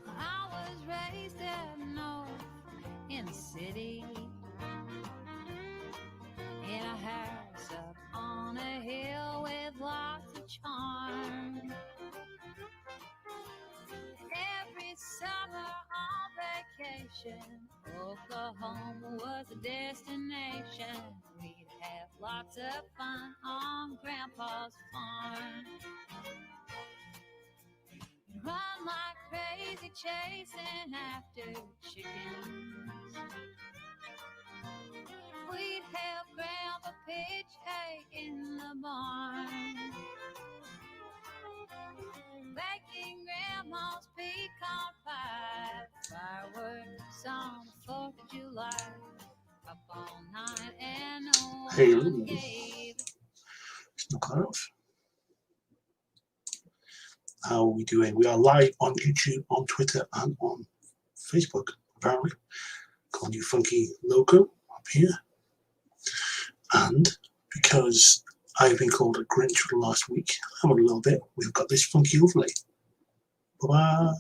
I was raised up north in the city, in a house up on a hill with lots of charm. Every summer on vacation, Oklahoma was a destination. We'd have lots of fun on Grandpa's farm. Run like crazy chasing after chickens. We'd help Grandpa pitch hay in the barn. Baking Grandma's pecan pie. Fireworks on the 4th of July. Up all night and no one gave. It's not cut off. How are we doing? We are live on YouTube, on Twitter, and on Facebook, apparently. Got a new funky logo up here. And because I've been called a Grinch for the last week, I'm a little bit, we've got this funky overlay. Bye-bye.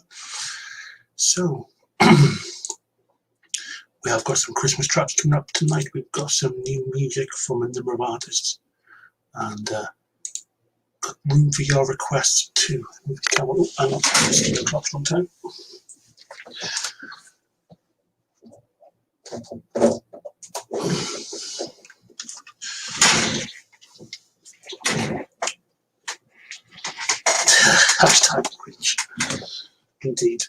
So, we have got some Christmas tracks coming up tonight. We've got some new music from a number of artists. And got room for your requests too. Move the camera up and I'll see the clock's on time. Hashtag Grinch. Indeed.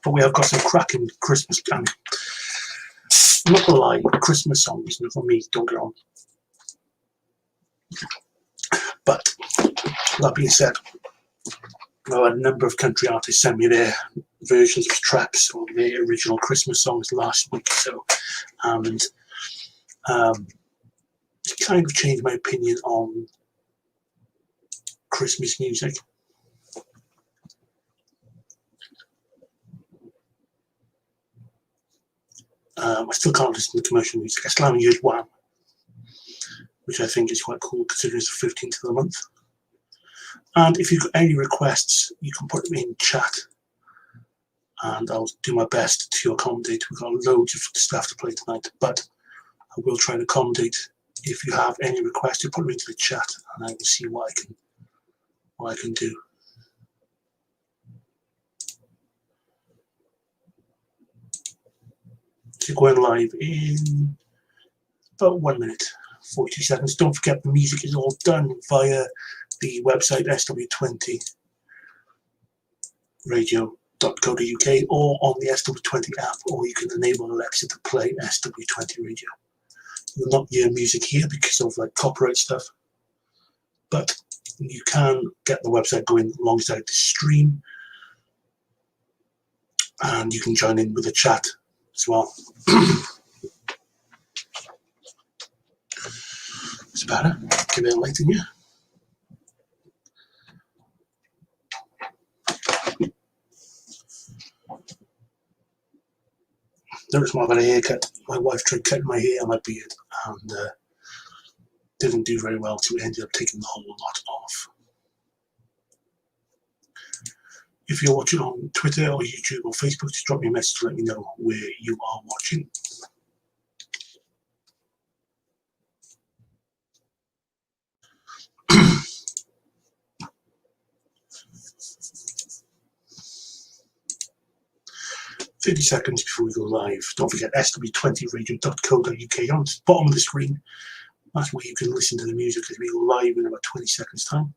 But we have got some cracking Christmas. I'm not gonna lie, Christmas songs, not for me, don't get on. But that being said, well, a number of country artists sent me their versions of tracks or their original Christmas songs last week, so and it kind of changed my opinion on Christmas music. I still can't listen to commercial music. I still haven't used Wham, which I think is quite cool considering it's the 15th of the month. And if you've got any requests, you can put them in chat and I'll do my best to accommodate. We've got loads of stuff to play tonight, but I will try and accommodate. If you have any requests, you put them into the chat and I will see what I can do. So going live in about 1 minute, 42 seconds. Don't forget the music is all done via the website SW20radio.co.uk or on the SW20 app, or you can enable Alexa to play SW20 radio. You will not hear music here because of like copyright stuff, but you can get the website going alongside the stream, and you can join in with a chat as well. It's better. Give it a light in you. Notice more about a haircut. My wife tried cutting my hair and my beard and didn't do very well, so we ended up taking the whole lot off. If you're watching on Twitter or YouTube or Facebook, just drop me a message to let me know where you are watching. "30 seconds before we go live. Don't forget SW20radio.co.uk on the bottom of the screen. That's where you can listen to the music as we go live in about 20 seconds time.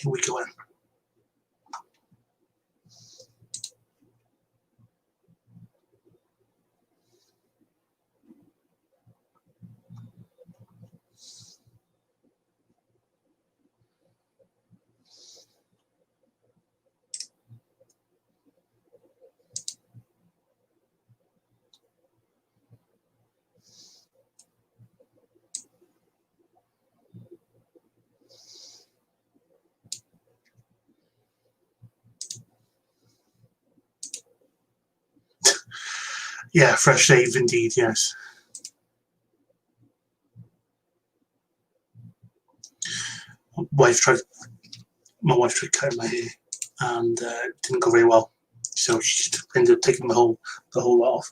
Here we go in. Yeah, fresh shave indeed, yes. My wife tried cutting my hair and it didn't go very well, so she just ended up taking the whole lot off.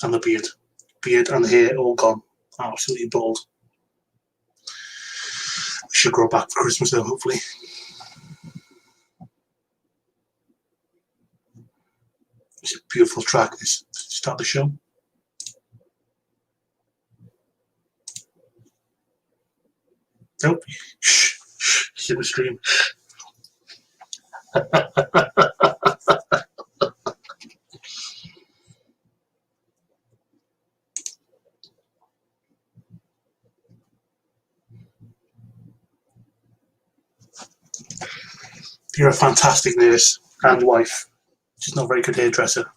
And the beard and the hair all gone, absolutely bald. Should grow back for Christmas though, hopefully. It's a beautiful track, this, to start the show. Nope. Shh. It's in the stream. You're a fantastic nurse and wife. She's not a very good hairdresser.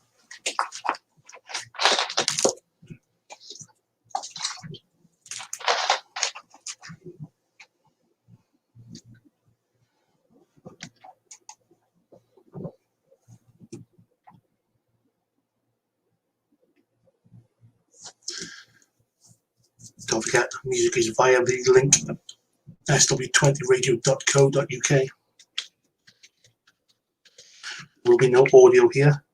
Don't forget, music is via the link SW20radio.co.uk. There will be no audio here.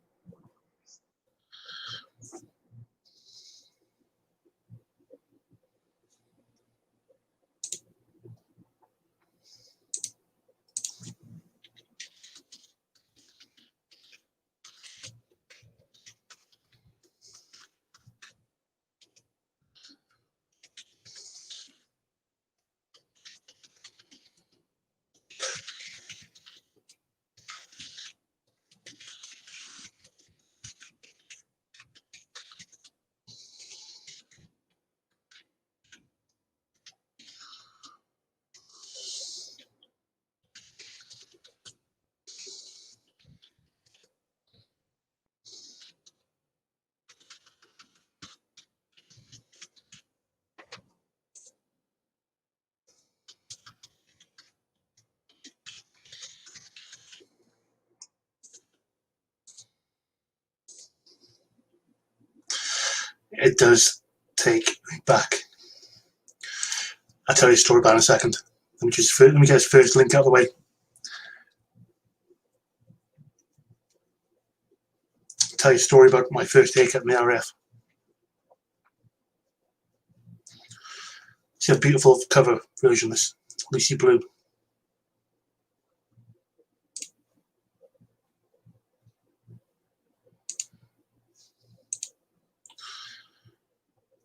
it does take me back. I'll tell you a story about it in a second. Let me get this first link out of the way. I'll tell you a story about my first haircut in the RF. See a beautiful cover version of this, Lucy Blue.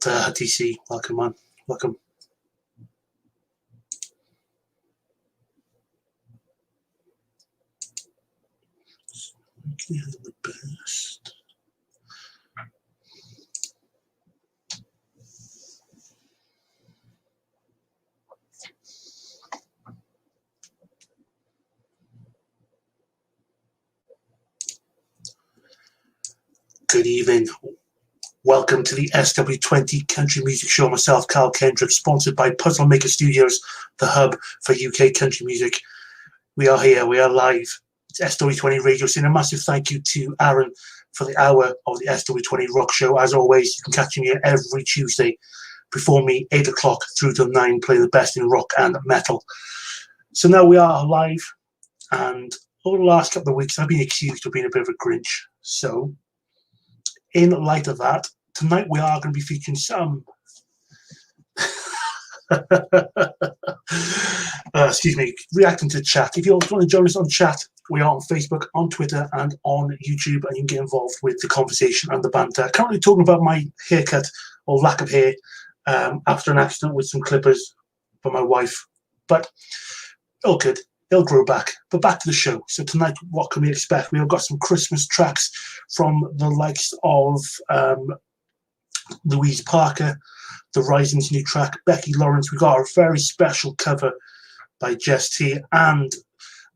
DC, welcome man, welcome. The best. Good evening. Welcome to the SW20 Country Music Show. Myself, Carl Kendrick, sponsored by Puzzle Maker Studios, the hub for UK country music. We are here, we are live. It's SW20 Radio. Saying a massive thank you to Aaron for the hour of the SW20 Rock Show. As always, you can catch me here every Tuesday before me, 8 o'clock through to 9, playing the best in rock and metal. So now we are live, and over the last couple of weeks, I've been accused of being a bit of a Grinch. So, in light of that, tonight we are going to be featuring some excuse me, reacting to chat. If you want to join us on chat, we are on Facebook, on Twitter, and on YouTube, and you can get involved with the conversation and the banter. Currently talking about my haircut or lack of hair after an accident with some clippers for my wife, but all good. They'll grow back. But back to the show. So tonight, what can we expect? We've got some Christmas tracks from the likes of Louise Parker, The Rising's new track, Becky Lawrence. We've got a very special cover by Jess T and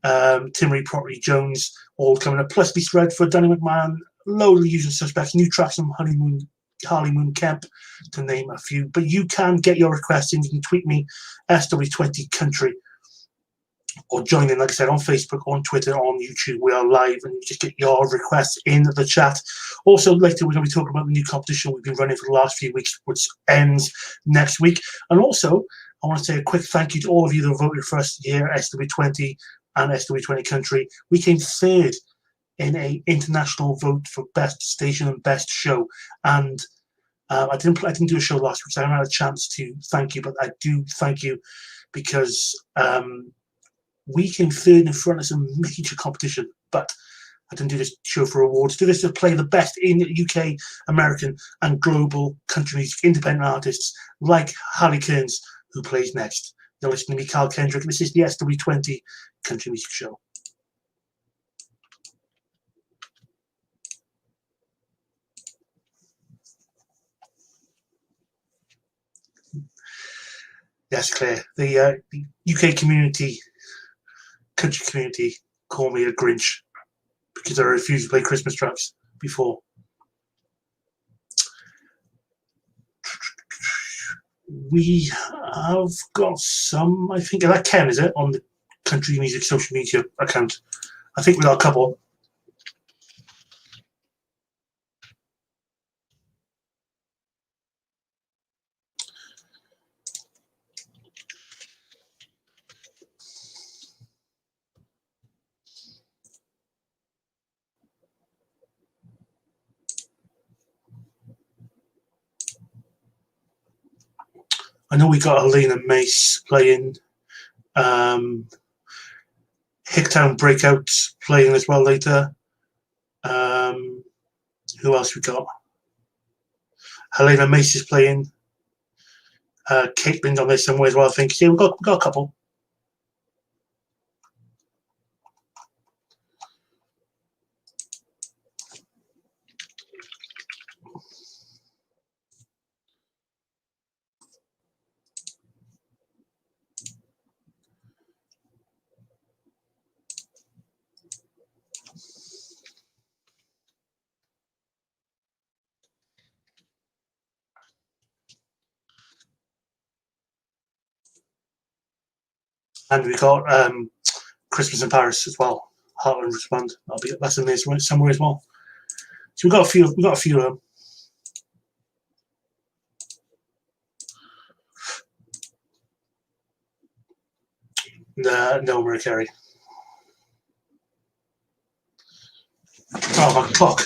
Timmery Property Jones, all coming up. Plus Lee Redford, Danny McMahon, load of the usual suspects, new tracks from Harley Moon Kemp, to name a few. But you can get your requests in. You can tweet me, SW20 Country, or join in, like I said, on Facebook, on Twitter, on YouTube. We are live, and you just get your requests in the chat. Also, later we're going to be talking about the new competition we've been running for the last few weeks, which ends next week. And also, I want to say a quick thank you to all of you that voted for us here at SW20 and SW20 Country. We came third in an international vote for best station and best show. And I didn't do a show last week, so I haven't had a chance to thank you, but I do thank you because we came third in front of some major competition. But I didn't do this show for awards. Do this to play the best in UK, American, and global country music, independent artists like Harley Kearns, who plays next. You're listening to me, Carl Kendrick. This is the SW20 Country Music Show. Yes, Claire. The UK community, country community, call me a Grinch because I refused to play Christmas tracks before. We have got some, I think, that Ken, is it, on the country music social media account? I think we got a couple. I know we got Helena Mace playing, Hicktown Breakouts playing as well later. Who else we got? Helena Mace is playing. Caitlin's on there somewhere as well, I think. Yeah, we've got a couple. And we got Christmas in Paris as well. Heartland Respond. That's in there somewhere as well. So we got a few of them. No, Mariah Carey. Oh, my clock.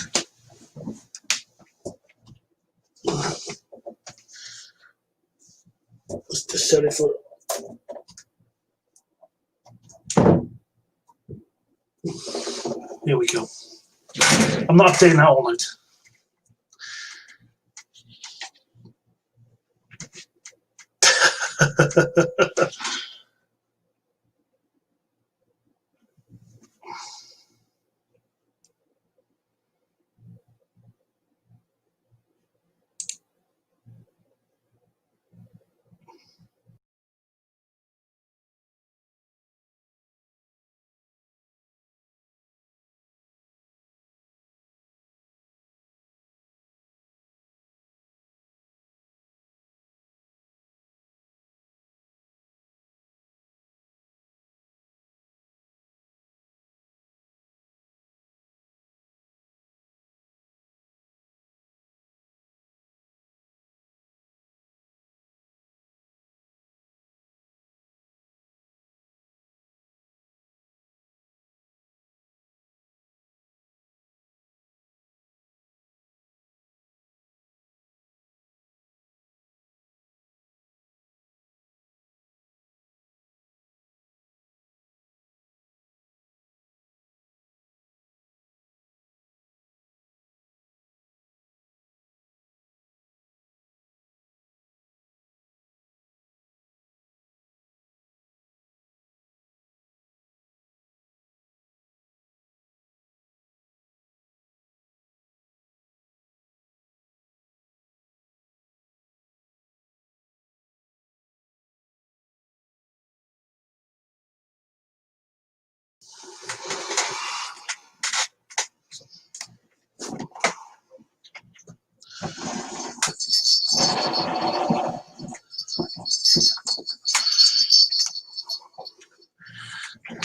Let's just set it for. Here we go. I'm not updating that all night.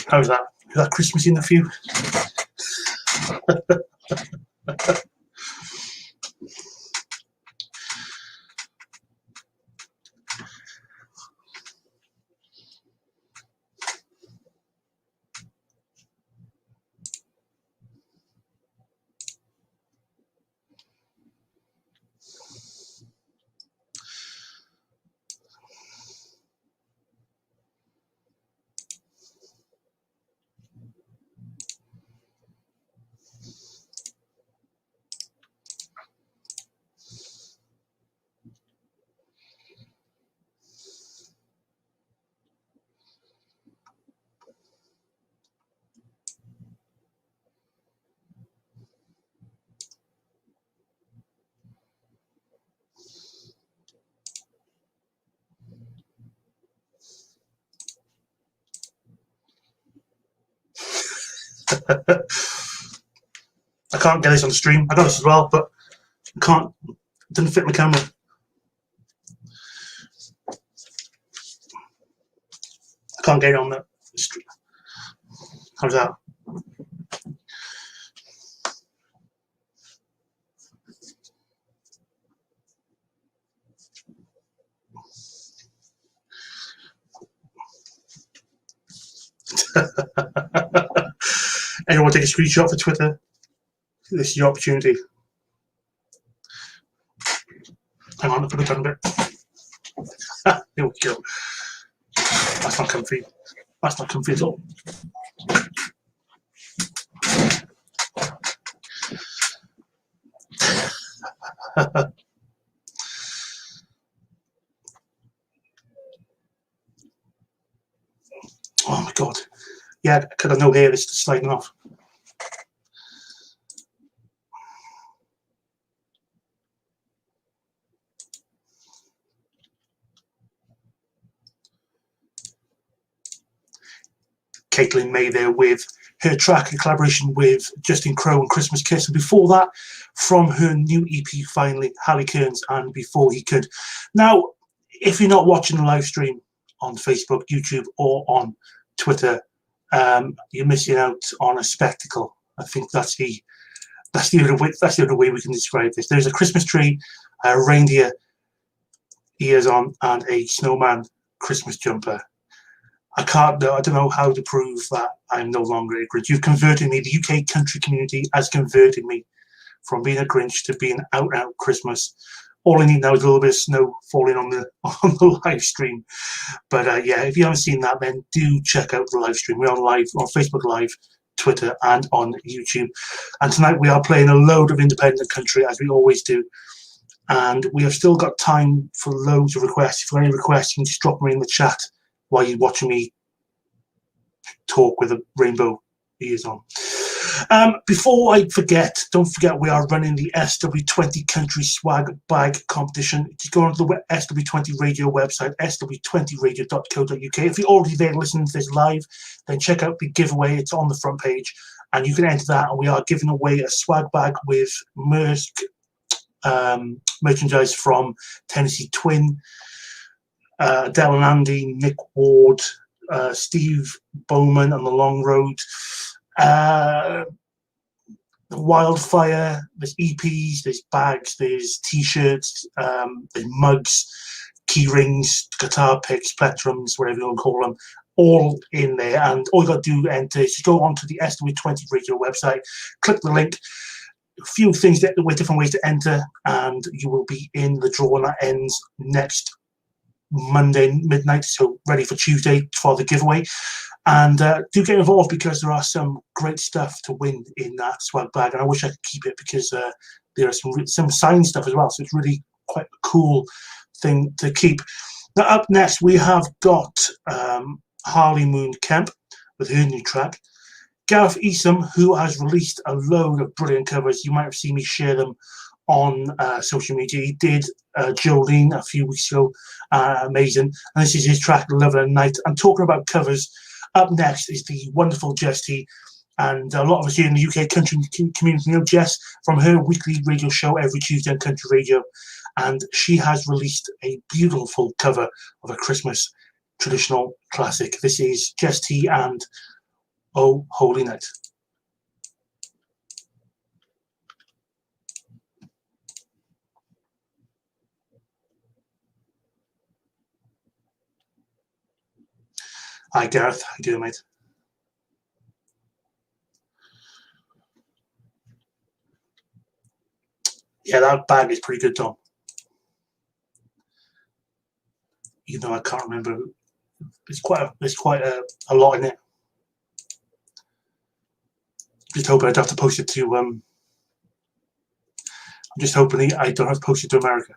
How's that? Is that Christmas in the few? I can't get this on the stream. I got this as well, but I can't. It didn't fit my camera. I can't get it on the stream. How's that? Anyone take a screenshot for Twitter? This is your opportunity. Hang on, I'll put it down a bit. Here we go. That's not comfy. That's not comfy at all. Oh my god. Yeah, because I know here it's sliding off. Caitlin May there with her track in collaboration with Justin Crowe and Christmas Kiss, and before that from her new EP finally, Harry Kearns and Before He Could. Now if you're not watching the live stream on Facebook, YouTube or on Twitter, you're missing out on a spectacle. I think that's the other way we can describe this. There's a Christmas tree, a reindeer ears on and a snowman Christmas jumper. I don't know how to prove that I'm no longer a Grinch. You've converted me. The UK country community has converted me from being a Grinch to being out Christmas. All I need now is a little bit of snow falling on the live stream. But yeah, if you haven't seen that, then do check out the live stream. We're on live on Facebook Live, Twitter, and on YouTube. And tonight we are playing a load of independent country, as we always do. And we have still got time for loads of requests. If you have any requests, you can just drop them in the chat while you're watching me talk with a rainbow ears on. Before I forget, don't forget we are running the SW20 Country Swag Bag Competition. Just go onto the SW20 Radio website, sw20radio.co.uk. If you're already there listening to this live, then check out the giveaway. It's on the front page, and you can enter that, and we are giving away a swag bag with merchandise from Tennessee Twin, Dell and Andy, Nick Ward, Steve Bowman on the Long Road, Wildfire. There's EPs, there's bags, there's t-shirts, there's mugs, key rings, guitar picks, plectrums, whatever you want to call them, all in there. And all you got to do enter is go onto the SW20 Radio website, click the link. A few things with different ways to enter, and you will be in the draw, and that ends next Monday midnight, so ready for Tuesday for the giveaway. And do get involved, because there are some great stuff to win in that swag bag, and I wish I could keep it, because there are some signed stuff as well, so it's really quite a cool thing to keep. Now up next we have got Harley Moon Kemp with her new track. Gareth Eastham, who has released a load of brilliant covers. You might have seen me share them on social media. He did Jolene a few weeks ago, amazing. And this is his track, Love and Night. I'm talking about covers. Up next is the wonderful Jess T. And a lot of us here in the UK country community know Jess from her weekly radio show every Tuesday on Country Radio. And she has released a beautiful cover of a Christmas traditional classic. This is Jess T and Oh Holy Night. Hi Gareth, how you doing, mate? Yeah, that bag is pretty good, Tom. Even though I can't remember, there's quite a lot in it. Just hoping I don't have to post it to I'm just hoping I don't have to post it to America.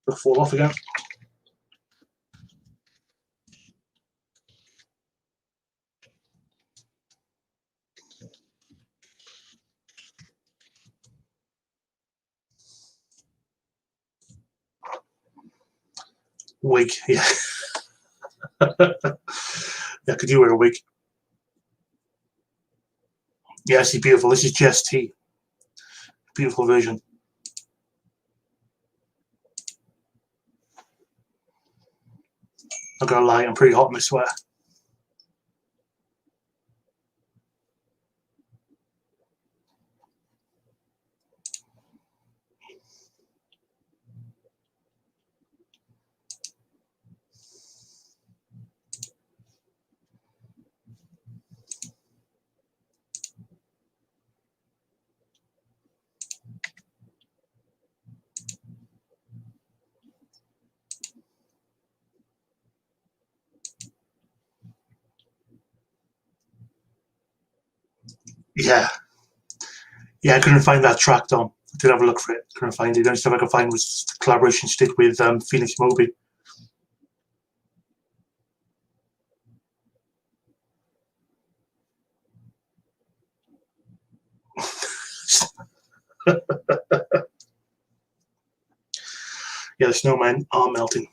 It'll fall off again. Wig, yeah. Yeah, could you wear a wig? Yes, he's beautiful. This is Jess T. Beautiful version. Not gonna lie, I'm pretty hot in my sweater. Yeah. Yeah, I couldn't find that track, Dom. I did have a look for it. Couldn't find it. The only stuff I could find was the collaboration she did with Phoenix Moby. Yeah, the snowmen are melting.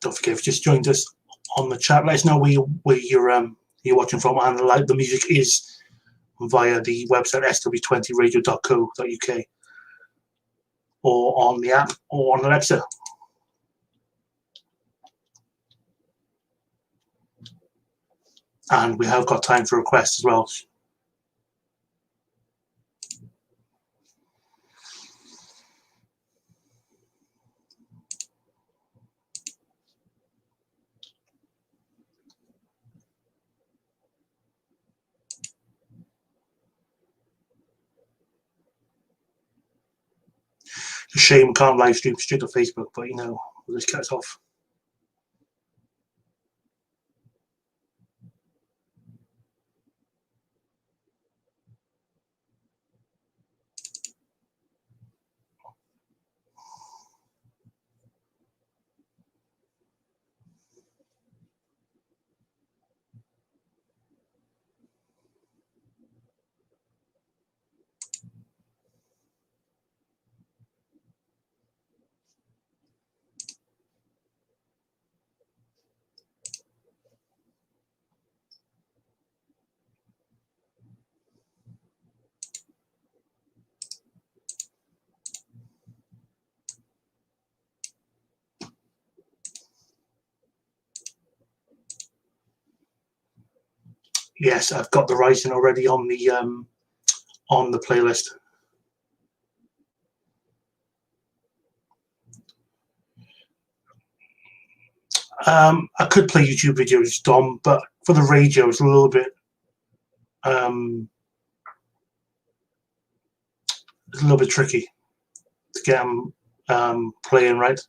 Don't forget, if you just joined us on the chat, let us know where you're watching from, and the music is via the website SW20radio.co.uk or on the app or on Alexa. And we have got time for requests as well. It's a shame we can't live stream straight to Facebook, but you know, we'll just cut it off. Yes, I've got the Rising already on the playlist. I could play YouTube videos, Dom, but for the radio, it's a little bit tricky to get them playing right.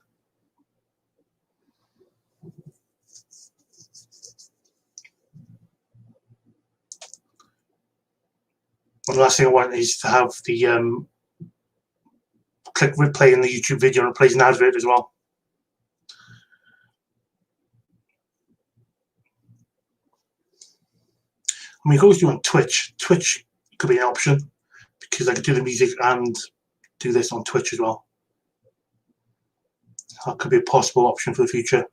The last thing I want is to have the click replay in the YouTube video and it plays an advert as well. I mean, you can always do on Twitch. Twitch could be an option because I could do the music and do this on Twitch as well. That could be a possible option for the future.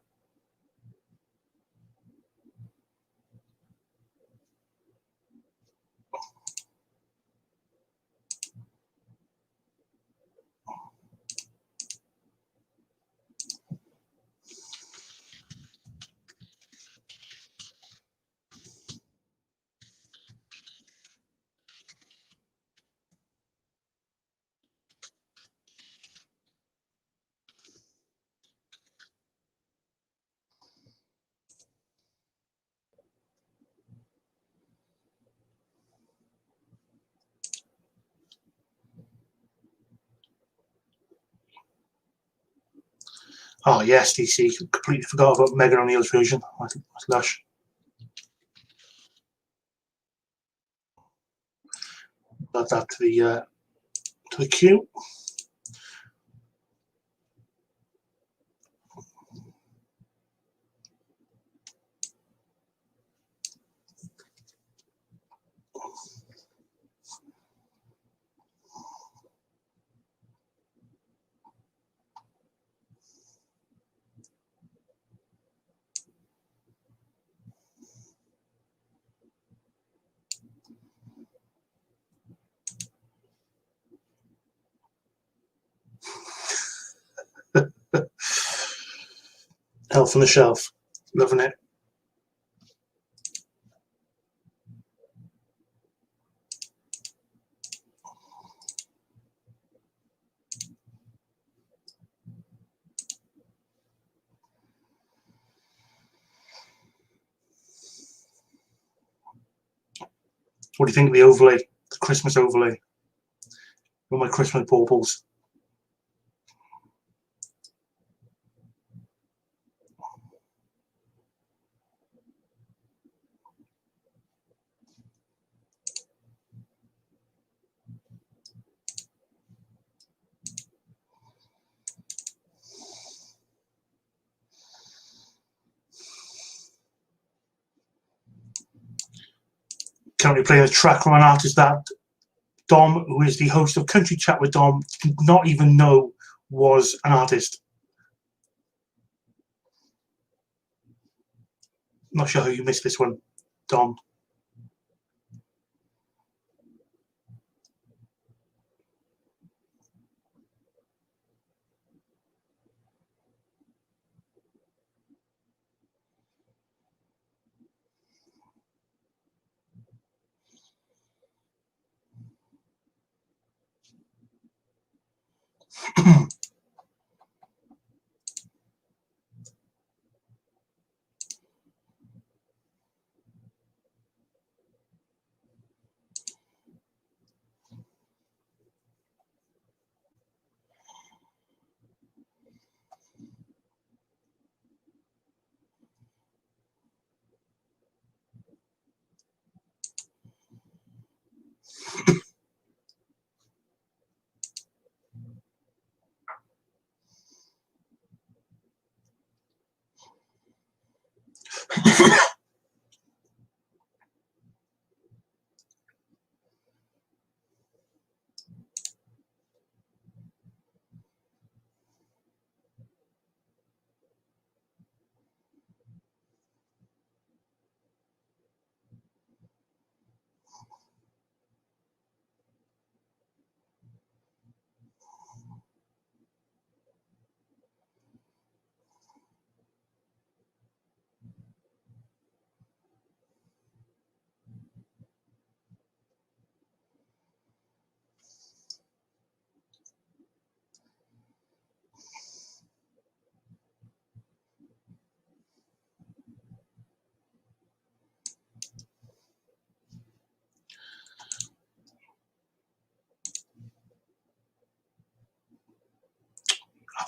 Oh yes, DC. Completely forgot about Megan O'Neill's version. I think that's lush. Add that to the queue. Elf on the Shelf. Loving it. What do you think of the overlay? The Christmas overlay. With my Christmas baubles. currently playing a track from an artist that Dom, who is the host of Country Chat with Dom, did not even know was an artist. Not sure how you missed this one, Dom.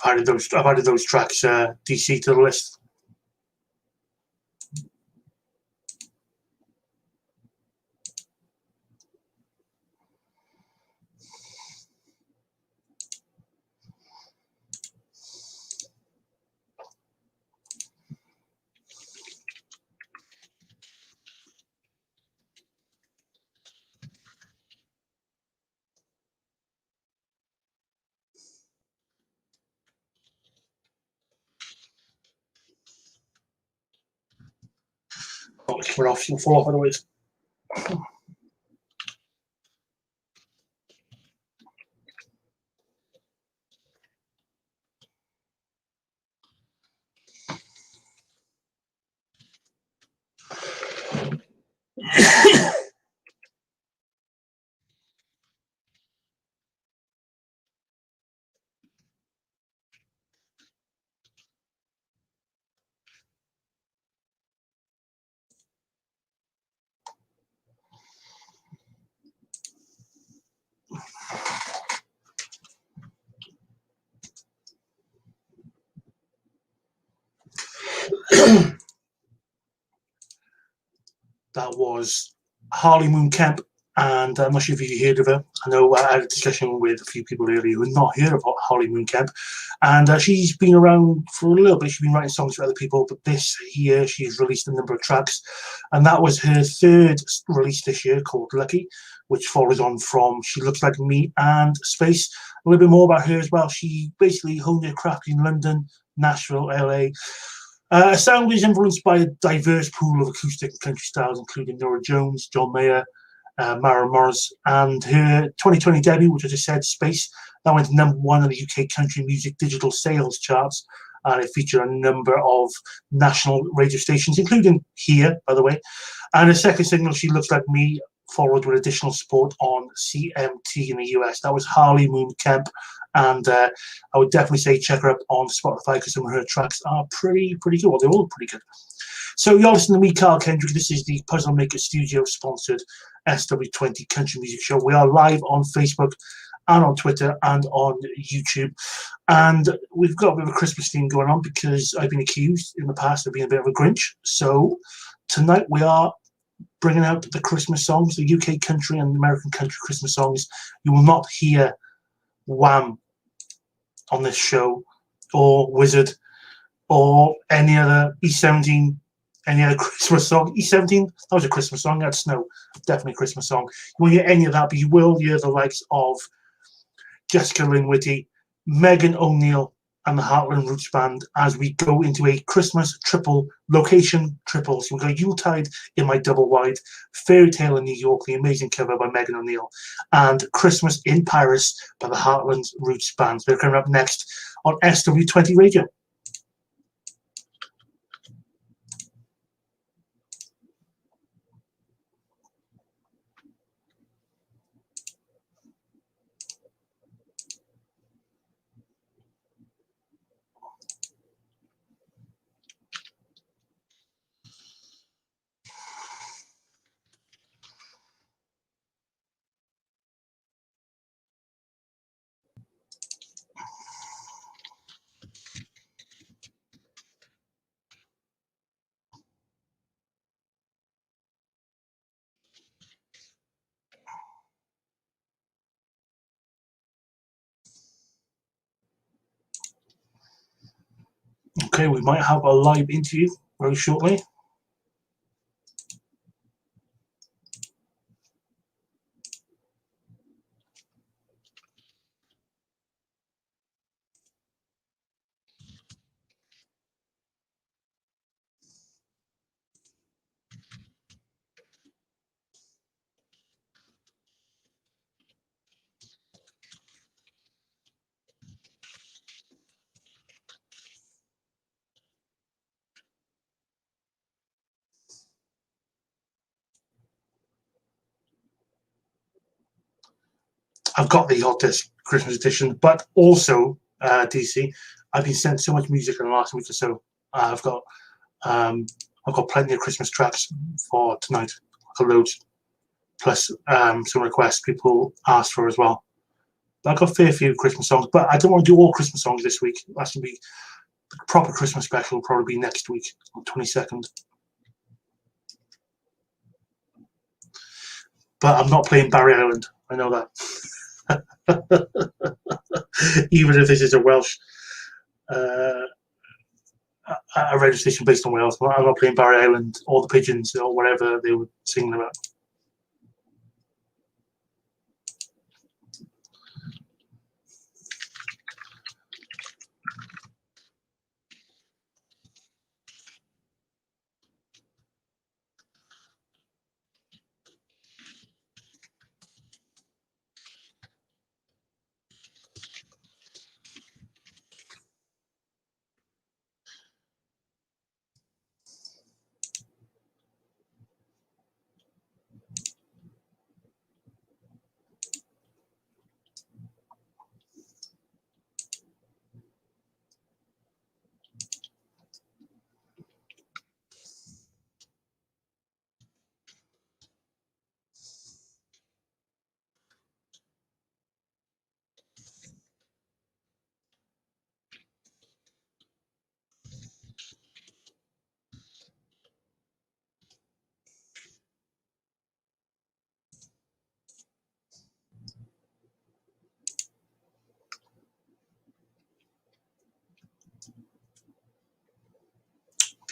I've added those tracks, DC, to the list. We're off. You'll fall off otherwise. That was Harley Moon Kemp, and I'm not sure if you heard of her. I know I had a discussion with a few people earlier who had not heard of Harley Moon Kemp, and she's been around for a little bit. She's been writing songs for other people, but this year she's released a number of tracks, and that was her third release this year, called Lucky, which follows on from She Looks Like Me and Space. A little bit more about her as well. She basically honed her craft in London, Nashville, LA. Her sound is influenced by a diverse pool of acoustic and country styles, including Norah Jones, John Mayer, Mara Morris, and her 2020 debut, which I just said, Space, that went to #1 in the UK country music digital sales charts, and it featured a number of national radio stations, including here, by the way. And her second single, She Looks Like Me, followed with additional support on CMT in the US. That was Harley Moon Kemp, and I would definitely say check her up on Spotify because some of her tracks are pretty good. Well, they're all pretty good. So you're listening to me, Carl Kendrick. This is the Puzzle Maker Studio sponsored SW20 Country Music Show. We are live on Facebook and on Twitter and on YouTube. And we've got a bit of a Christmas theme going on because I've been accused in the past of being a bit of a Grinch. So tonight we are bringing out the Christmas songs, the UK country and American country Christmas songs. You will not hear Wham on this show, or Wizard, or any other E17 Any other Christmas song? E17, that was a Christmas song. That's Snow, definitely a Christmas song. You won't hear any of that, but you will hear the likes of Jessica Lynn Whitty, Megan O'Neill, and the Heartland Roots Band as we go into a Christmas triple, location triple. So we've got Yuletide in My Double Wide, Fairy Tale in New York, the amazing cover by Megan O'Neill, and Christmas in Paris by the Heartland Roots Band. They're coming up next on SW20 Radio. Okay, we might have a live interview very shortly. I've got the Hot Disc Christmas edition, but also DC. I've been sent so much music in the last week or so. I've got plenty of Christmas tracks for tonight, loads, plus some requests people asked for as well. But I've got a fair few Christmas songs, but I don't want to do all Christmas songs this week. That's going to be the proper Christmas special. Will probably be next week on 22nd. But I'm not playing Barry Island. I know that. Even if this is a Welsh a radio station based on Wales, I'm not playing Barry Island or the Pigeons or whatever they were singing about.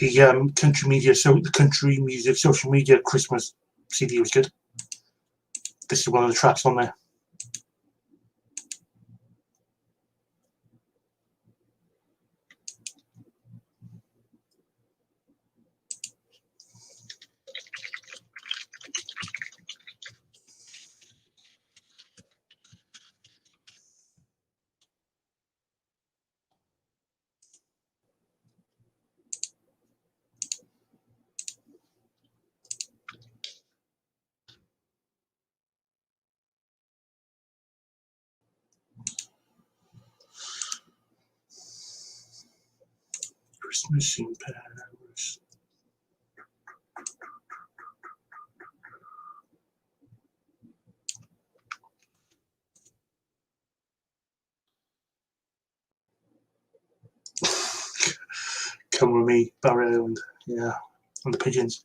The country music social media Christmas CD was good. This is one of the tracks on there. Christmas in Paris. Come with me, Barry Island, yeah, and the Pigeons.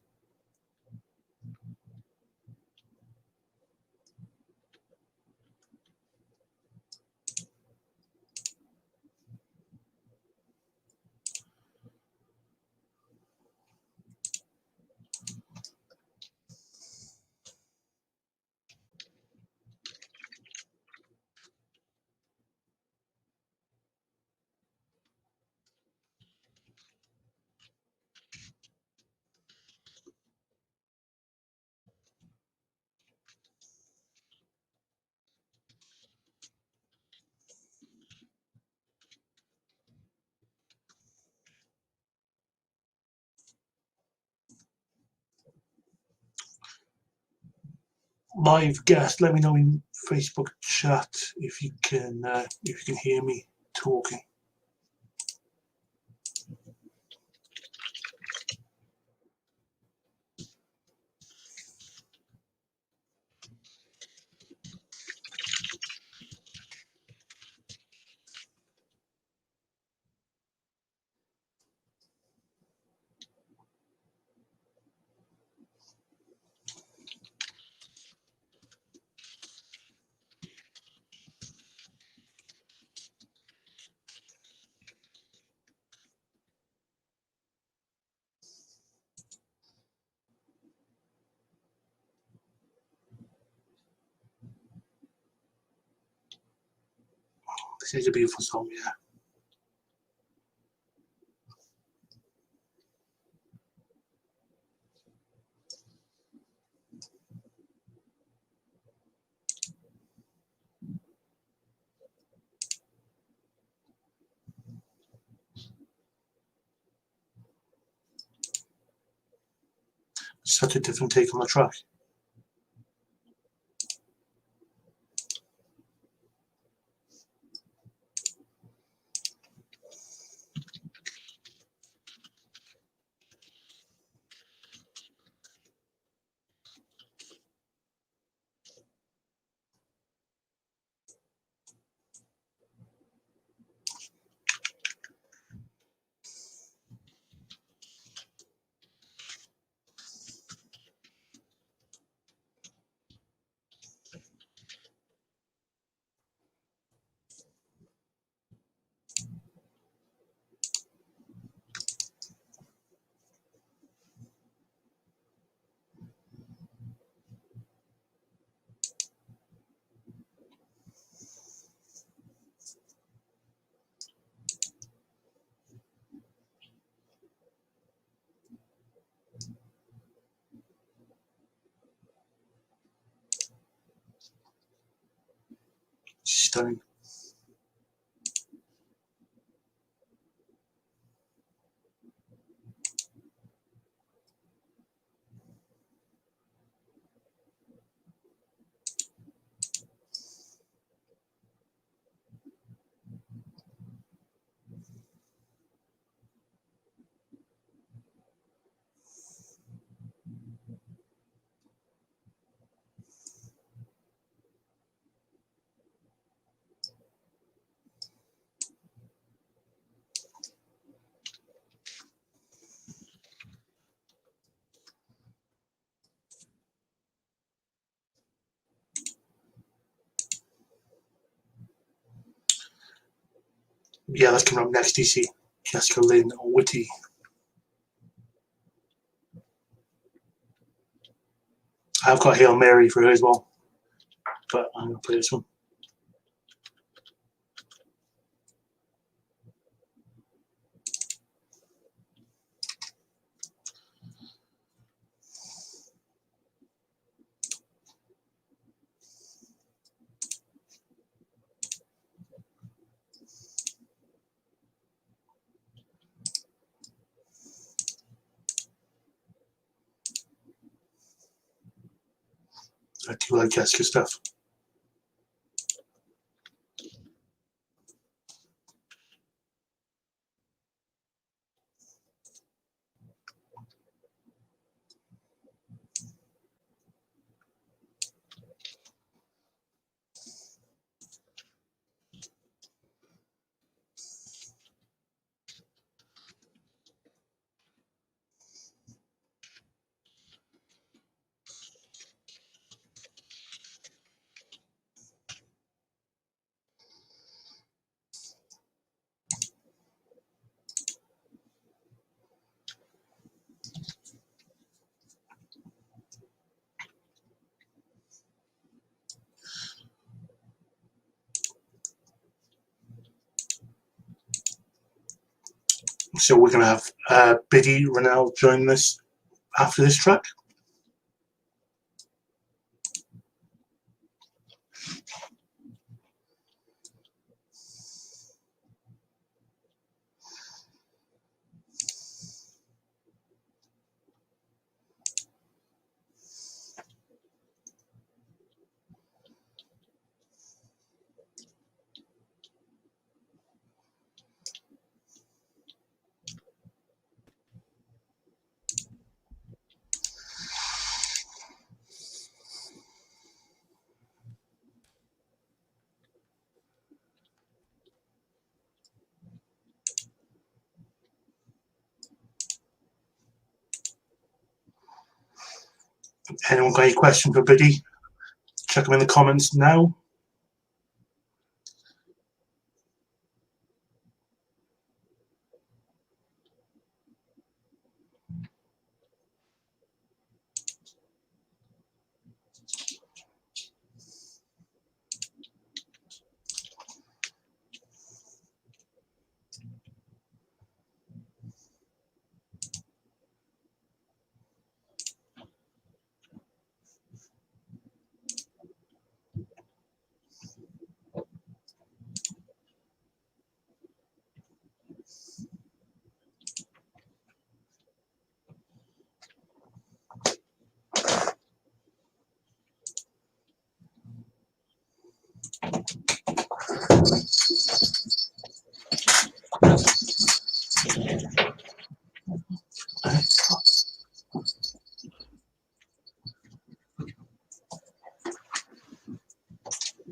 live guest, let me know in Facebook chat if you can hear me talking. This is a beautiful song, yeah. Such a different take on the track. Stunning. Yeah, that's coming up next, DC. Jessica Lynn Whitty. I've got Hail Mary for her as well, but I'm going to play this one. I do like Jessica stuff. So we're going to have Biddy Rennell join us after this track. Anyone got any questions for Biddy? Check them in the comments now.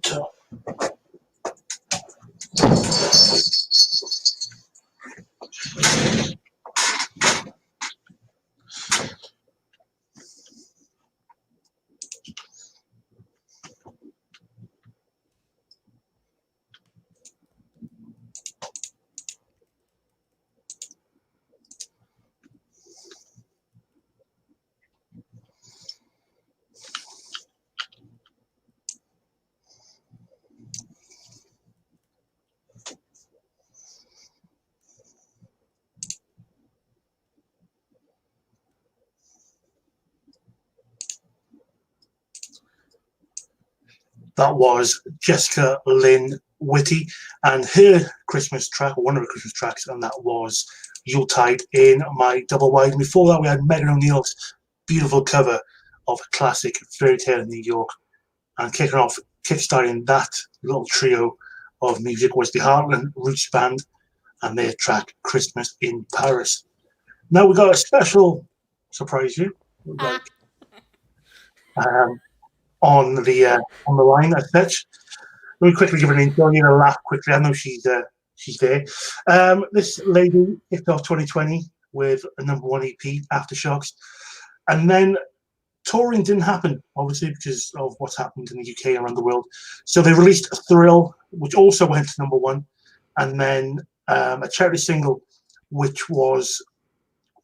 So, that was Jessica Lynn Whitty and her Christmas track, or one of her Christmas tracks, and that was Yuletide in My Double Wide. And before that, we had Megan O'Neill's beautiful cover of a classic Fairy Tale in New York. And kickstarting that little trio of music was the Heartland Roots Band and their track Christmas in Paris. Now we got a special surprise you. On the line as such. Let me quickly give her an intro. You know, laugh quickly. I know she's there. This lady kicked off 2020 with a #1 EP, Aftershocks, and then touring didn't happen, obviously, because of what's happened in the UK and around the world. So they released Thrill, which also went to #1, and then a charity single, which was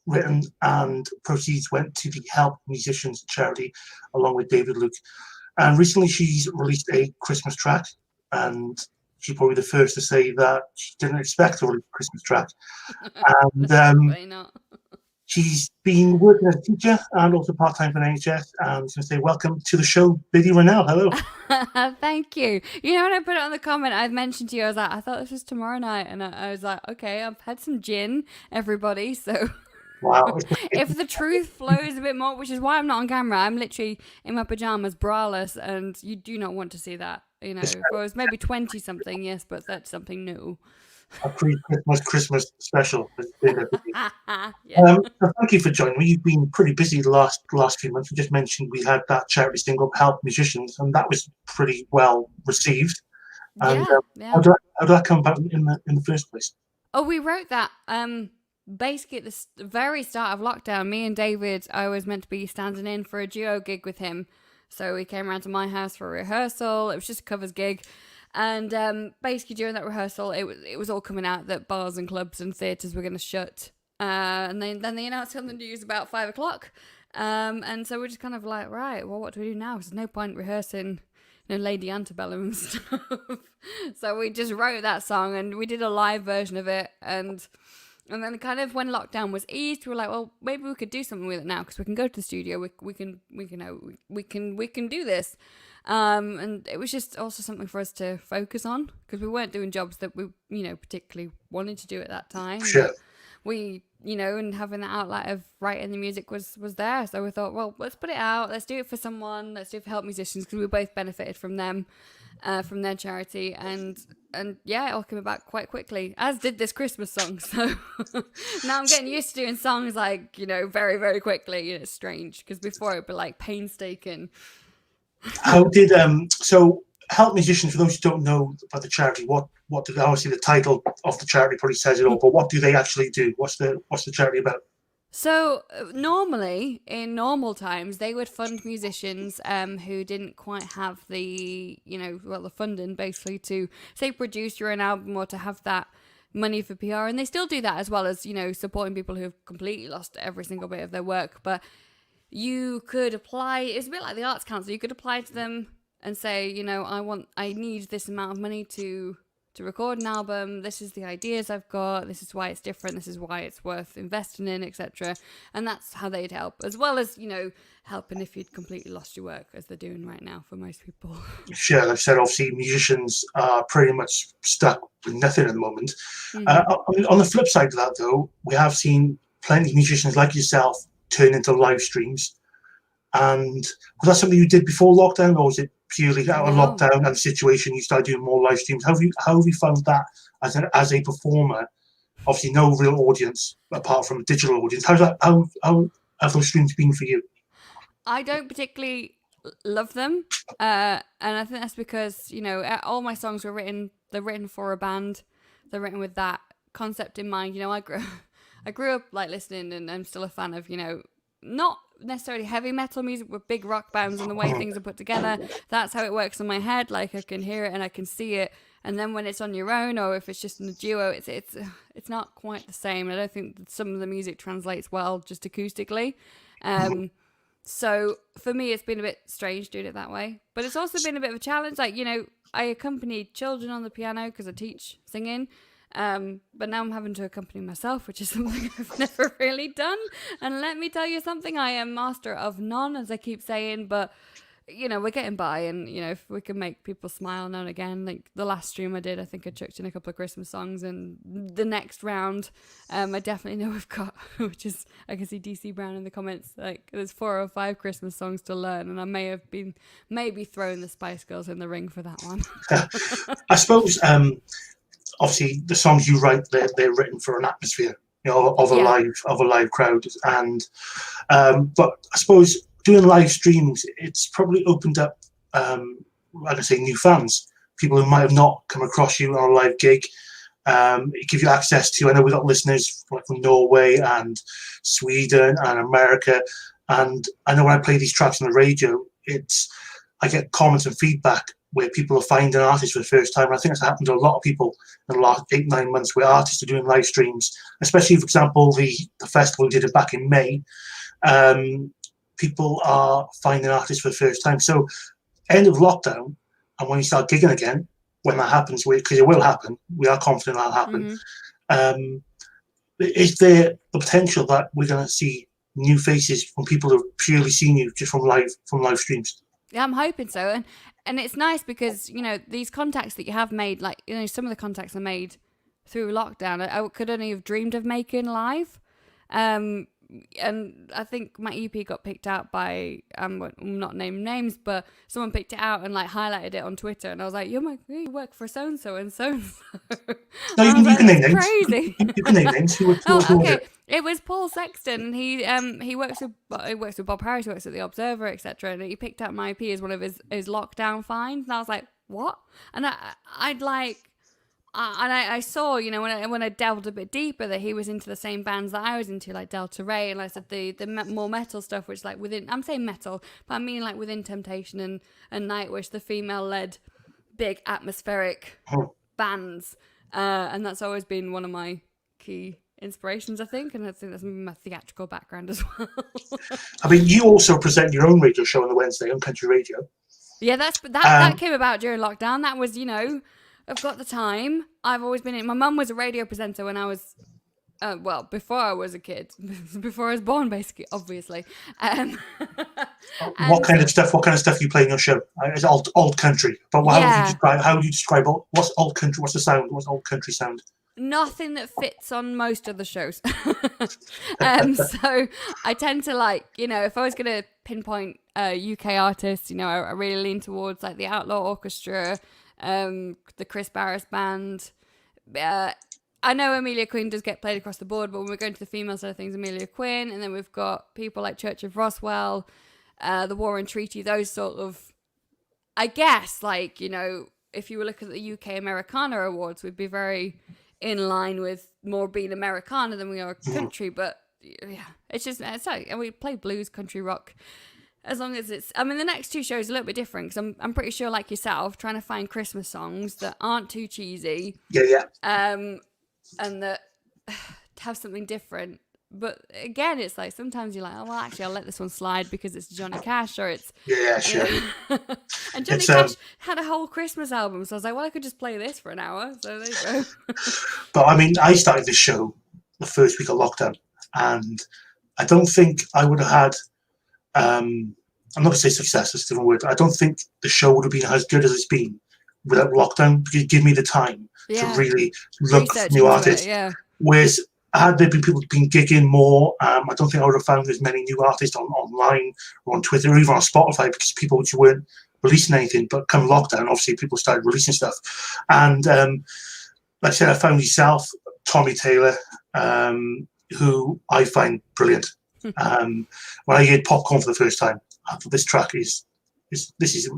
written and proceeds went to the Help Musicians charity, along with David Luke. And recently she's released a Christmas track, and she's probably the first to say that she didn't expect to release a Christmas track. And she's been working as a teacher and also part-time for NHS. And I'm going to say welcome to the show, Biddy Rennell. Hello. Thank you. You know, when I put it on the comment, I mentioned to you, I was like, I thought this was tomorrow night. And I was like, okay, I've had some gin, everybody, so... Wow. If the truth flows a bit more, which is why I'm not on camera, I'm literally in my pajamas, braless, and you do not want to see that. You know, if I was maybe 20 something, yes, but that's something new. A pre-Christmas Christmas special. Yeah. So thank you for joining me. You've been pretty busy the last few months. You just mentioned we had that charity single, Help Musicians, and that was pretty well received. And how did that come about in the first place? Oh, we wrote that basically at the very start of lockdown. Me and David, I was meant to be standing in for a duo gig with him. So he came around to my house for a rehearsal. It was just a covers gig. And basically during that rehearsal, it was all coming out that bars and clubs and theatres were going to shut. And then they announced on the news about 5 o'clock. And so we're just kind of like, right, well, what do we do now? Because there's no point rehearsing, you know, Lady Antebellum and stuff. So we just wrote that song and we did a live version of it. And then kind of when lockdown was eased, we were like, well, maybe we could do something with it now because we can go to the studio. We can do this. And it was just also something for us to focus on because we weren't doing jobs that we, you know, particularly wanted to do at that time. Sure. We, you know, and having that outlet of writing the music was there. So we thought, well, let's put it out. Let's do it for someone. Let's do it for Help Musicians because we both benefited from them, from their charity. And yeah, it all came about quite quickly, as did this Christmas song. So now I'm getting used to doing songs like, you know, very, very quickly. You know, it's strange because before it would be like painstaking. How did so Help Musicians, for those who don't know about the charity, what do obviously the title of the charity probably says it all, but what do they actually do? What's the charity about? So normally, in normal times, they would fund musicians who didn't quite have the, the funding basically to say produce your own album or to have that money for PR, and they still do that as well as supporting people who have completely lost every single bit of their work. But you could apply. It's a bit like the Arts Council. You could apply to them and say, I need this amount of money to record an album. This is the ideas I've got. This is why it's different. This is why it's worth investing in, etc. And that's how they'd help, as well as helping if you'd completely lost your work, as they're doing right now for most people. Sure, like I said, obviously musicians are pretty much stuck with nothing at the moment. On the flip side of that, though, we have seen plenty of musicians like yourself turn into live streams. And was that something you did before lockdown, or was it purely out of lockdown and the situation you started doing more live streams? How have you found that as a performer? Obviously, no real audience apart from a digital audience. How have those streams been for you? I don't particularly love them, and I think that's because all my songs were written. They're written for a band. They're written with that concept in mind. I grew up like listening, and I'm still a fan of not necessarily heavy metal music, with big rock bands and the way things are put together. That's how it works in my head. Like I can hear it and I can see it. And then when it's on your own, or if it's just in a duo, it's not quite the same. I don't think that some of the music translates well just acoustically. So for me, it's been a bit strange doing it that way. But it's also been a bit of a challenge. Like, I accompanied children on the piano because I teach singing. But now I'm having to accompany myself, which is something I've never really done. And let me tell you something, I am master of none, as I keep saying. But, we're getting by. And, if we can make people smile now and again, like the last stream I did, I think I chucked in a couple of Christmas songs. And the next round, I definitely know we've got, which is, I can see DC Brown in the comments, like there's 4 or 5 Christmas songs to learn. And I may have been maybe throwing the Spice Girls in the ring for that one. I suppose, obviously the songs you write, they're written for an atmosphere, of a live crowd. And but I suppose doing live streams, it's probably opened up, like I say, new fans, people who might have not come across you on a live gig. It gives you access to, I know we've got listeners like from Norway and Sweden and America, and I know when I play these tracks on the radio, I get comments and feedback where people are finding artists for the first time. And I think that's happened to a lot of people in the last 8-9 months, where artists are doing live streams, especially, for example, the festival we did it back in May. People are finding artists for the first time. So end of lockdown, and when you start gigging again, when that happens, because it will happen, we are confident that'll happen. Is there the potential that we're going to see new faces from people who have purely seen you just from live streams? Yeah, I'm hoping so. And it's nice because, these contacts that you have made, like, some of the contacts I made through lockdown, I could only have dreamed of making live. And I think my EP got picked out by, I'm not naming names, but someone picked it out and like highlighted it on Twitter. And I was like, you work for so-and-so and so-and-so. No, you can name names. Crazy. You can name names. Who okay. It was Paul Sexton, and he works with Bob Harris, he works at The Observer, etc. And he picked out my EP as one of his lockdown finds, and I was like, what? And I saw, when I delved a bit deeper, that he was into the same bands that I was into, like Delta Ray, and like I said, the more metal stuff, which like within, I'm saying metal, but I mean like within Temptation and Nightwish, the female-led big atmospheric bands, and that's always been one of my key inspirations, I think, and I think that's my theatrical background as well. I mean, you also present your own radio show on the Wednesday on Country Radio. Yeah, that came about during lockdown. That was, I've got the time. I've always been in. My mum was a radio presenter when I was, before I was a kid, before I was born, basically, obviously. What kind of stuff you play in your show? It's old country. But how would you describe what's old country? What's the sound? What's old country sound? Nothing that fits on most of the shows. So I tend to like, if I was going to pinpoint UK artists, I really lean towards like the Outlaw Orchestra, the Chris Barris Band. I know Amelia Quinn does get played across the board, but when we're going to the female side of things, Amelia Quinn, and then we've got people like Church of Roswell, the War and Treaty, those sort of, I guess, like, if you were looking at the UK Americana Awards, we'd be very in line with more being Americana than we are country, but yeah, it's like, and we play blues, country, rock. As long as it's, I mean, the next two shows are a little bit different because I'm pretty sure, like yourself, trying to find Christmas songs that aren't too cheesy. Yeah. And that have something different. But again, it's like sometimes you're like, oh well, actually, I'll let this one slide because it's Johnny Cash or it's Sure. And Johnny Cash had a whole Christmas album, so I was like, well, I could just play this for an hour. So there you go. But I mean, I started this show the first week of lockdown, and I don't think I would have had. I'm not going to say success, it's a different word. I don't think the show would have been as good as it's been without lockdown, because it gave me the time to really look for new artists. Whereas had there been people been gigging more, I don't think I would have found as many new artists online or on Twitter or even on Spotify, because people just weren't releasing anything. But come lockdown, obviously people started releasing stuff. And like I said, I found yourself, Tommy Taylor, who I find brilliant. When I heard Popcorn for the first time, I thought this track is,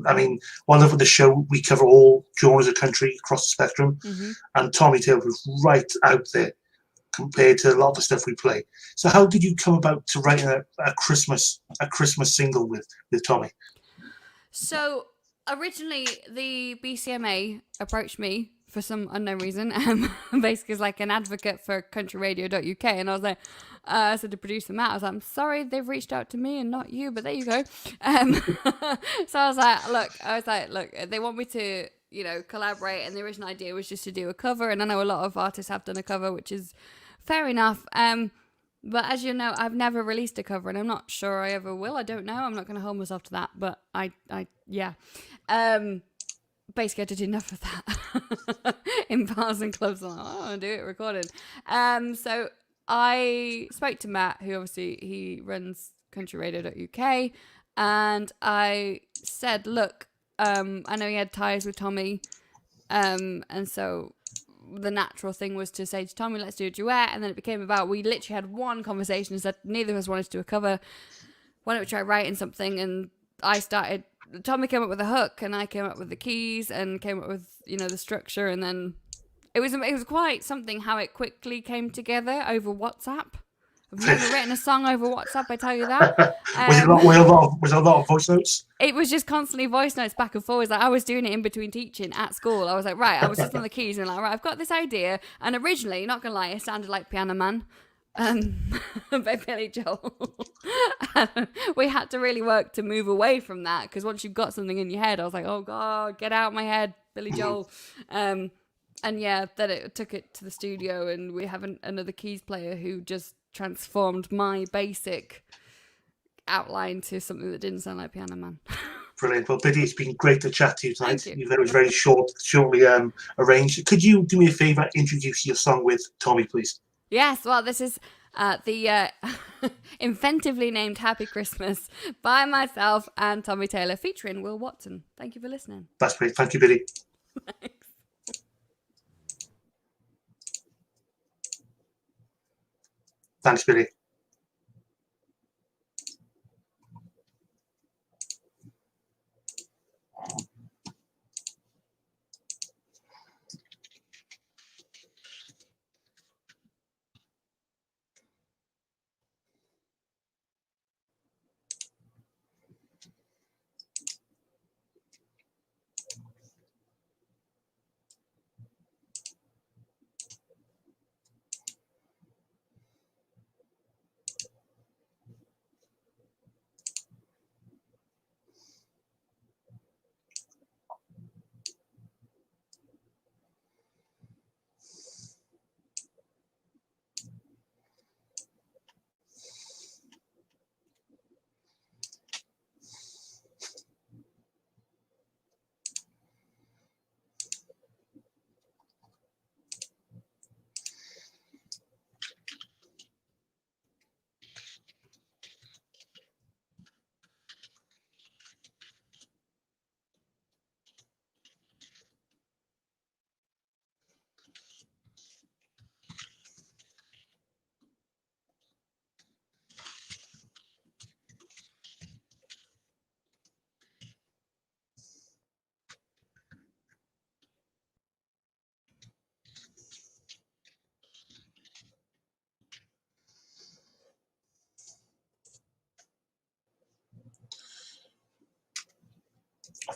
I mean, one of the show, we cover all genres of country across the spectrum, and Tommy Taylor was right out there compared to a lot of the stuff we play. So how did you come about to writing a Christmas single with Tommy? So originally the BCMA approached me for some unknown reason, basically as like an advocate for countryradio.uk, and I was like, so to produce them out, I was like, I'm sorry they've reached out to me and not you, but there you go. So I was like, look, they want me to, collaborate, and the original idea was just to do a cover, and I know a lot of artists have done a cover, which is fair enough. But as you know, I've never released a cover, and I'm not sure I ever will. I don't know. I'm not going to hold myself to that, but yeah. Basically, I did enough of that in bars and clubs. I'm like, I'll do it recorded. So I spoke to Matt, who obviously he runs countryradio.uk, and I said, look, I know he had ties with Tommy, and so the natural thing was to say to Tommy, let's do a duet. And then it became about, we literally had one conversation and said neither of us wanted to do a cover. Why don't we try writing something? And Tommy came up with a hook, and I came up with the keys and came up with, the structure. And then it was quite something how it quickly came together over WhatsApp. I've never written a song over WhatsApp, I tell you that. Was it a lot of voice notes? It was just constantly voice notes back and forwards. Like I was doing it in between teaching at school. I was like, right, I was just on the keys and like, right, I've got this idea. And originally, not gonna lie, it sounded like Piano Man by Billy Joel. We had to really work to move away from that, because once you've got something in your head, I was like, oh God, get out of my head, Billy Joel. And yeah, then it took it to the studio, and we have another keys player who just transformed my basic outline to something that didn't sound like Piano Man. Brilliant. Well, Biddy, it's been great to chat to you tonight. Even though it was very shortly arranged. Could you do me a favour, introduce your song with Tommy, please? Yes, well, this is the inventively named Happy Christmas by myself and Tommy Taylor, featuring Will Watson. Thank you for listening. That's great. Thank you, Biddy. Thanks. Thanks, Biddy.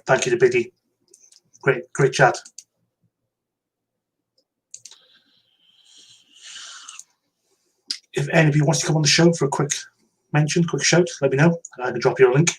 Thank you to Biddy. Great chat. If anybody wants to come on the show for a quick mention, quick shout, let me know. I can drop you a link.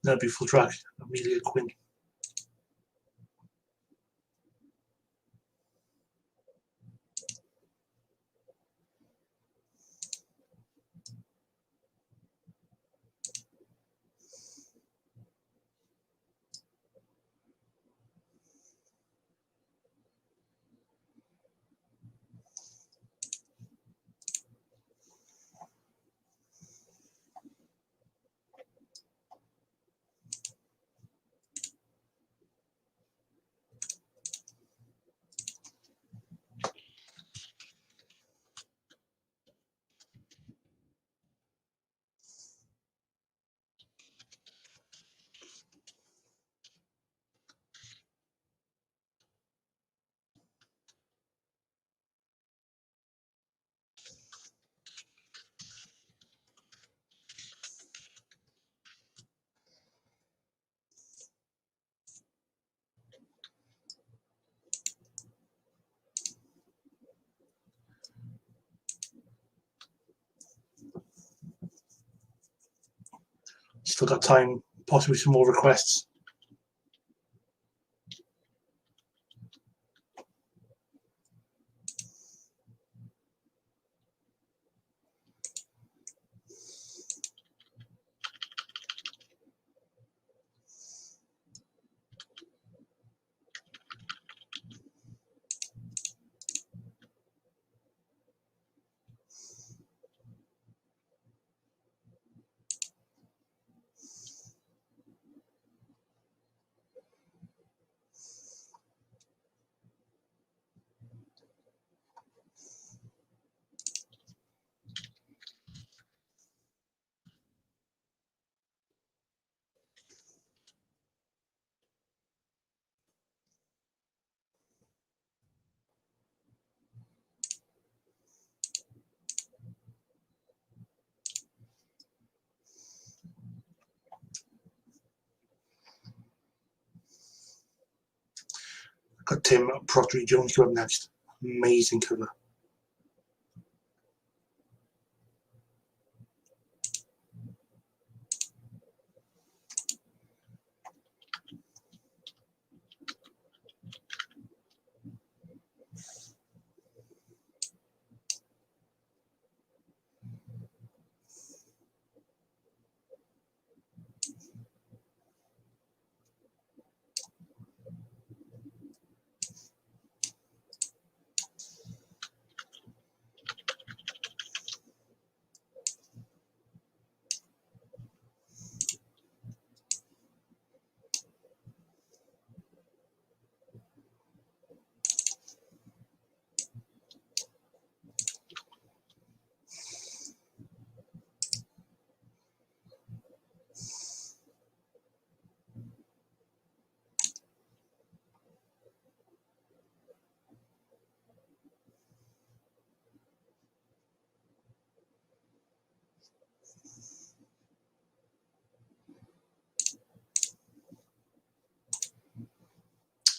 That beautiful track, Amelia Quinn. Still got time, possibly some more requests. Got Tim Proctor Jones coming up next. Amazing cover.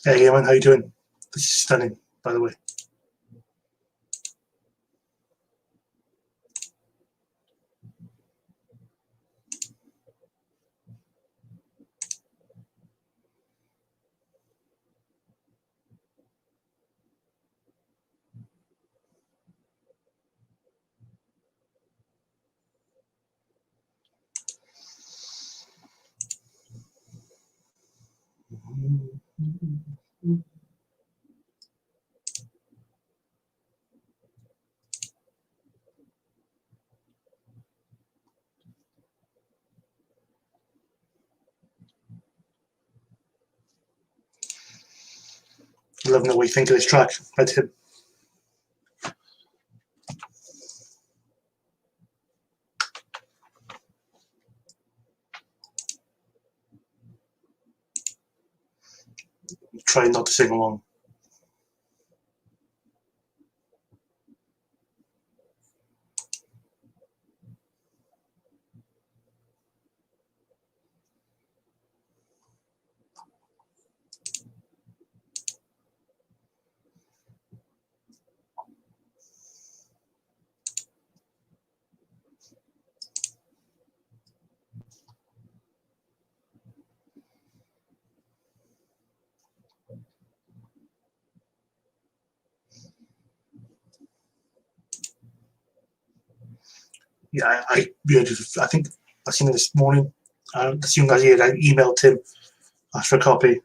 Hey, man, how you doing? This is stunning, by the way. Loving what you think of this track. Right, Tim? Try not to sing along. Yeah, I think I seen it this morning. As soon as I emailed Tim, asked for a copy.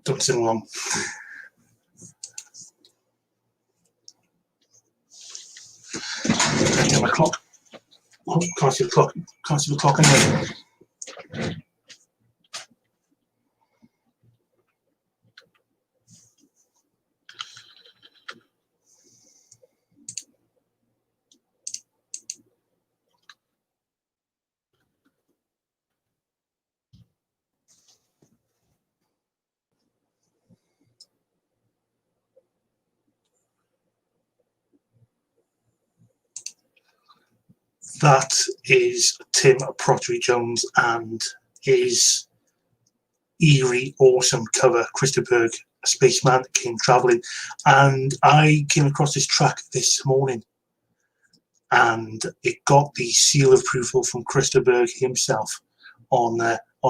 Don't sing along. Can't my clock. Oh, can't see the clock. Can't see the clock anyway. That is Tim Prottery Jones and his eerie, awesome cover, Christopher, a spaceman that came traveling. And I came across this track this morning, and it got the seal of approval from Christopher himself on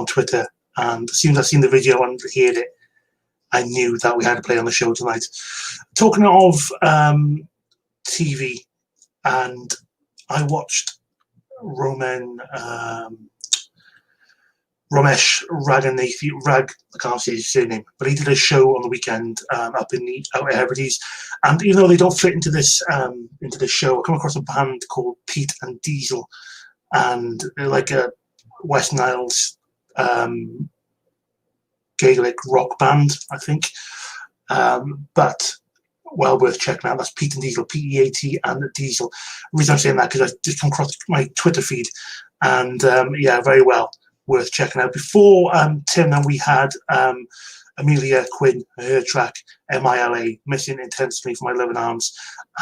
Twitter. And as soon as I seen the video and heard it, I knew that we had to play on the show tonight. Talking of TV, and I watched Ramesh Raghunathi, I can't say his surname, but he did a show on the weekend out in Hebrides, and even though they don't fit into this show, I come across a band called Pete and Diesel, and they're like a West Niles Gaelic rock band, I think, but well worth checking out. That's Pete and Diesel, P-E-A-T and Diesel. The reason I'm saying that because I just come across my Twitter feed, and yeah, very well worth checking out. Before Tim, then we had Amelia Quinn, her track M-I-L-A, Missing Intensely for My Loving Arms,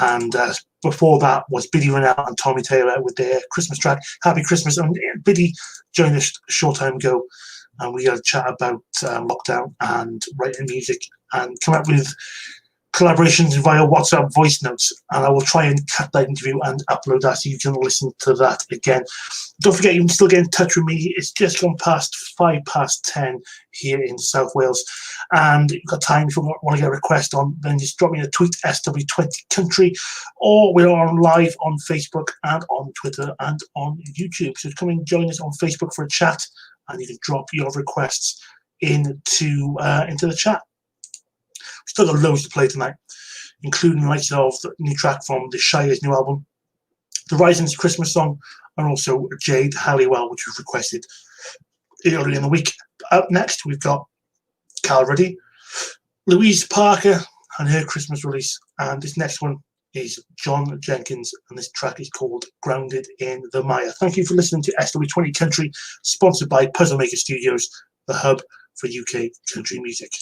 and before that was Biddy Rennell and Tommy Taylor with their Christmas track, Happy Christmas. And Biddy joined us a short time ago, and we had a chat about lockdown and writing music, and come up with collaborations via WhatsApp voice notes, and I will try and cut that interview and upload that so you can listen to that again. Don't forget, you can still get in touch with me. It's just gone past 10 here in South Wales, and you've got time. If you want to get a request on, then just drop me a tweet, SW20 Country, or we're on live on Facebook and on Twitter and on YouTube. So come and join us on Facebook for a chat, and you can drop your requests into the chat. Still got loads to play tonight, including the likes of the new track from the Shire's new album, The Rising's Christmas song, and also Jade Halliwell, which was requested earlier in the week. Up next, we've got Cal Ruddy, Louise Parker and her Christmas release, and this next one is John Jenkins, and this track is called Grounded in the Mire. Thank you for listening to SW20 Country, sponsored by Puzzle Maker Studios, the hub for UK country music.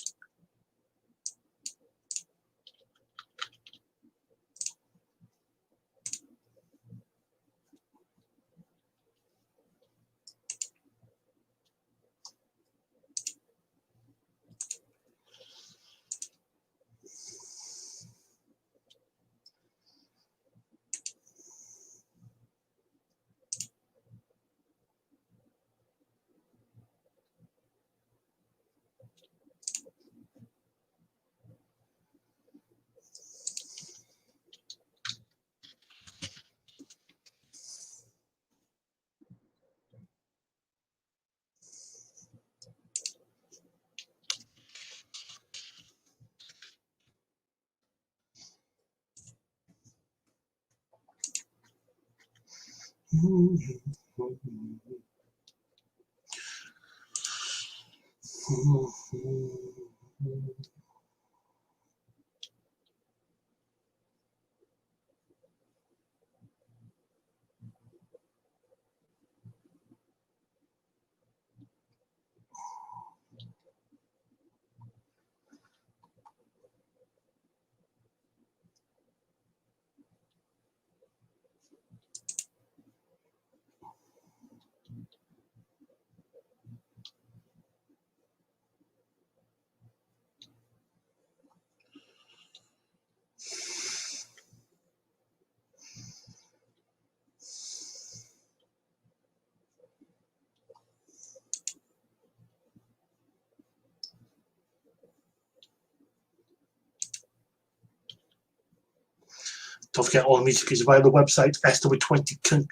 Don't forget, all the music is via the website SW20 Country,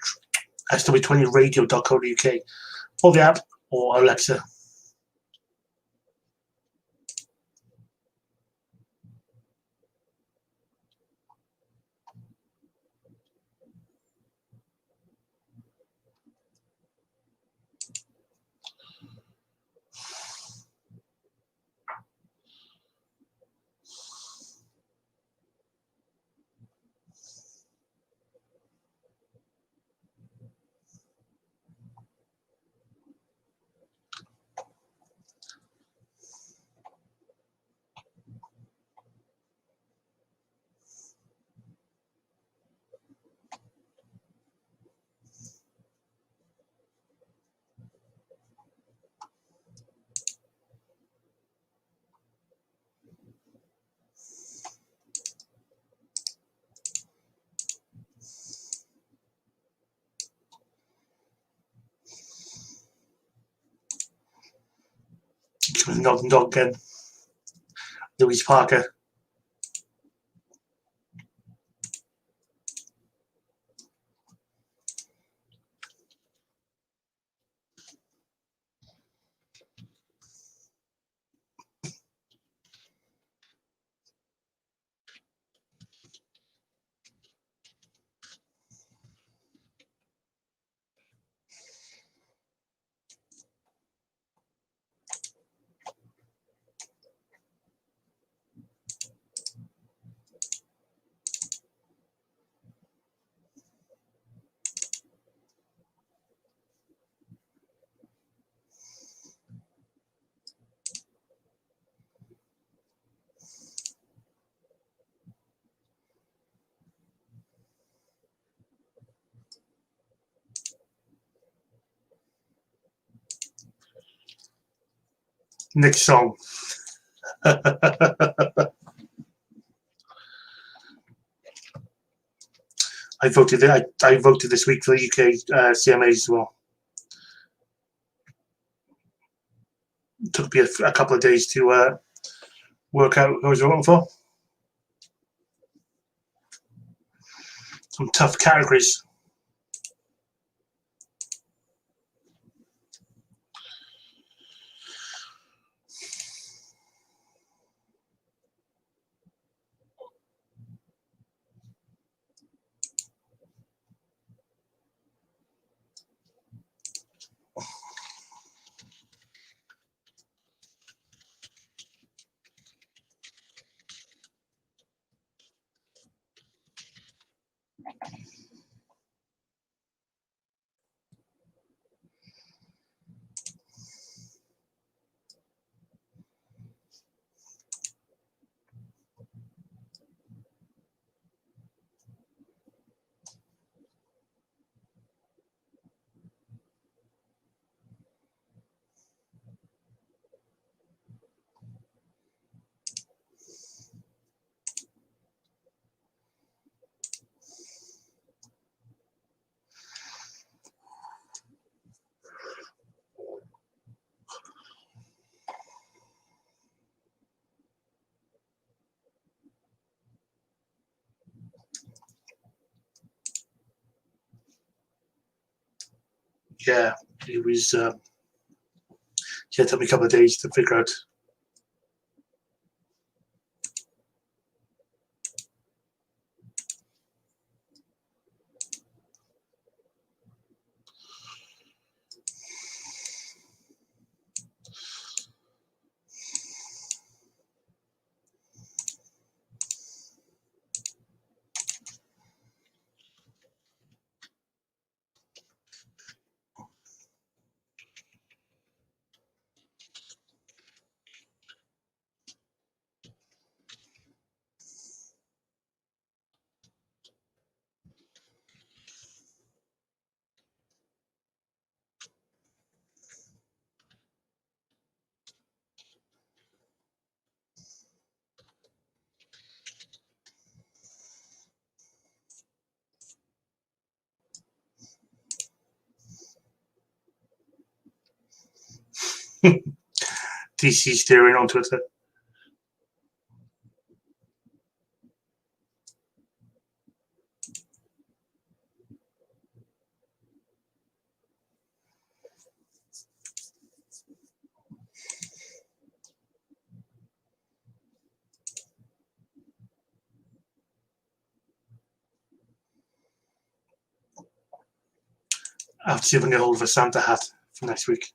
SW20radio.co.uk, or the app, or Alexa. Nod and dog again. Louise Parker. Next song. I voted this week for the UK CMAs as well. It took me a couple of days to work out who I was voting for. Some tough categories. Yeah, it was. Yeah, it took me a couple of days to figure out. DC steering on Twitter. I have to see if I can get hold of a Santa hat for next week.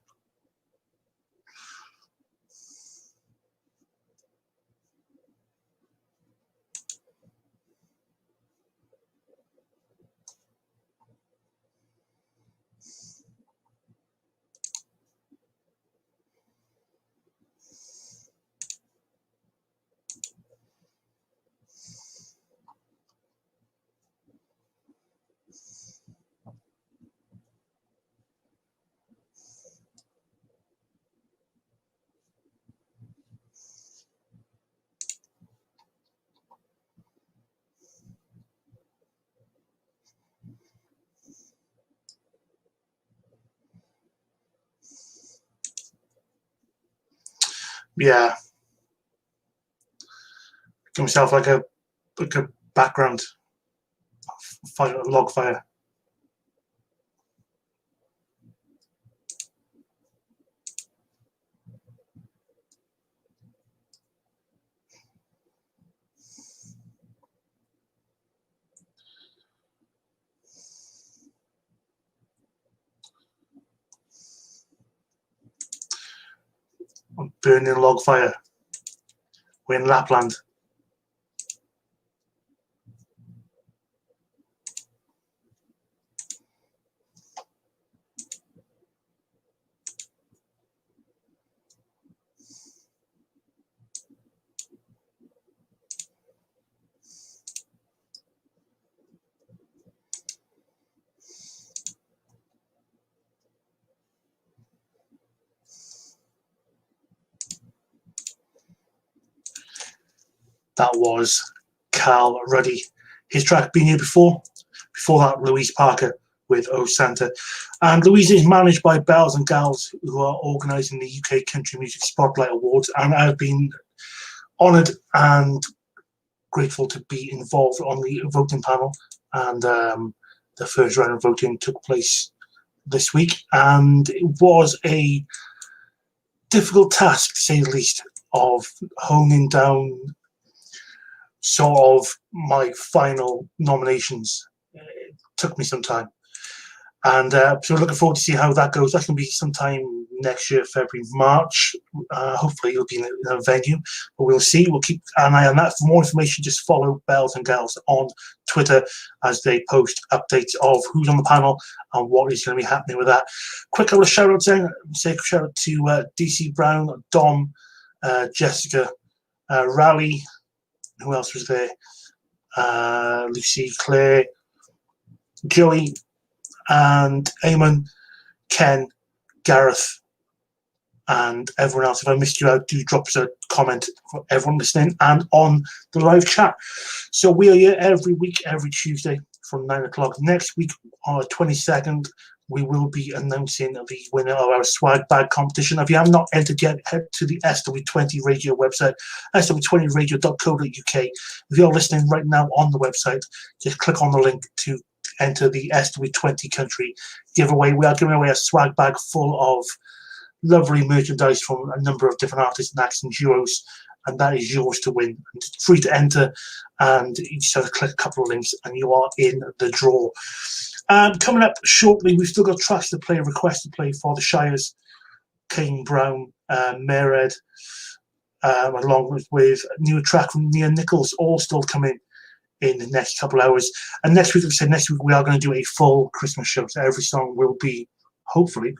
Yeah. Give myself like a background fire, log fire. Burning log fire. We're in Lapland. That was Cal Ruddy. His track Been Here Before. Before that, Louise Parker with Oh Santa. And Louise is managed by Bells and Gals, who are organising the UK Country Music Spotlight Awards. And I've been honoured and grateful to be involved on the voting panel. And the first round of voting took place this week. And it was a difficult task, to say the least, of honing down sort of my final nominations. It took me some time, and so we're looking forward to see how that goes. That's going to be sometime next year, February, March. Hopefully it'll be in a venue, but we'll see. We'll keep an eye on that. For more information, just follow Bells and Gals on Twitter as they post updates of who's on the panel and what is going to be happening with that. Quick couple of shout outs then. Say a shout out to DC Brown, Dom, Jessica, Rally. Who else was there? Lucy, Claire, Joey, and Eamon, Ken, Gareth, and everyone else. If I missed you out, do drop us a comment for everyone listening and on the live chat. So we are here every week, every Tuesday from 9 o'clock. Next week on the 22nd, we will be announcing the winner of our swag bag competition. If you have not entered yet, head to the SW20 radio website, sw20radio.co.uk. If you're listening right now on the website, just click on the link to enter the SW20 country giveaway. We are giving away a swag bag full of lovely merchandise from a number of different artists and acts and duos, and that is yours to win. It's free to enter, and you just have to click a couple of links and you are in the draw. Coming up shortly, we've still got tracks to play, requests to play for the Shires, Kane Brown, Mered, along with a new track from Nia Nichols, all still coming in the next couple of hours. And next week, like I said, next week we are going to do a full Christmas show. So every song will be, hopefully,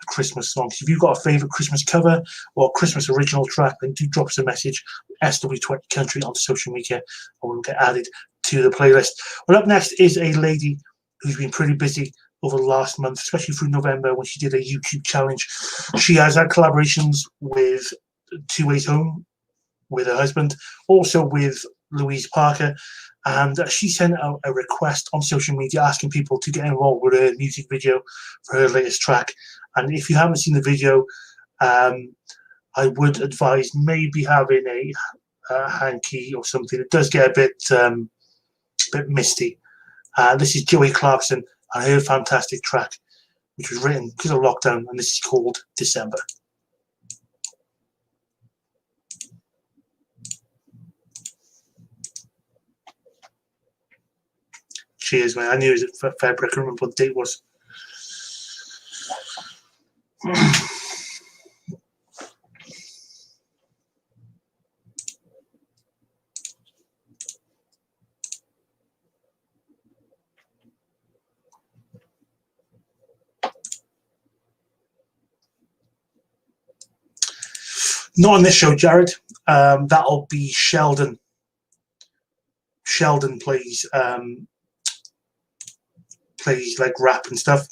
a Christmas song. So if you've got a favourite Christmas cover or Christmas original track, then do drop us a message, SW20 Country on social media, and we'll get added to the playlist. Well, up next is a lady who's been pretty busy over the last month, especially through November when she did a YouTube challenge. She has had collaborations with Two Ways Home, with her husband, also with Louise Parker, and she sent out a request on social media asking people to get involved with her music video for her latest track. And if you haven't seen the video, I would advise maybe having a hanky or something. It does get a bit misty. This is Joey Clarkson and her fantastic track, which was written because of lockdown, and this is called December. Cheers, man. I knew it was February. I couldn't remember what the date was. Not on this show, Jared. That'll be Sheldon. Sheldon plays like rap and stuff.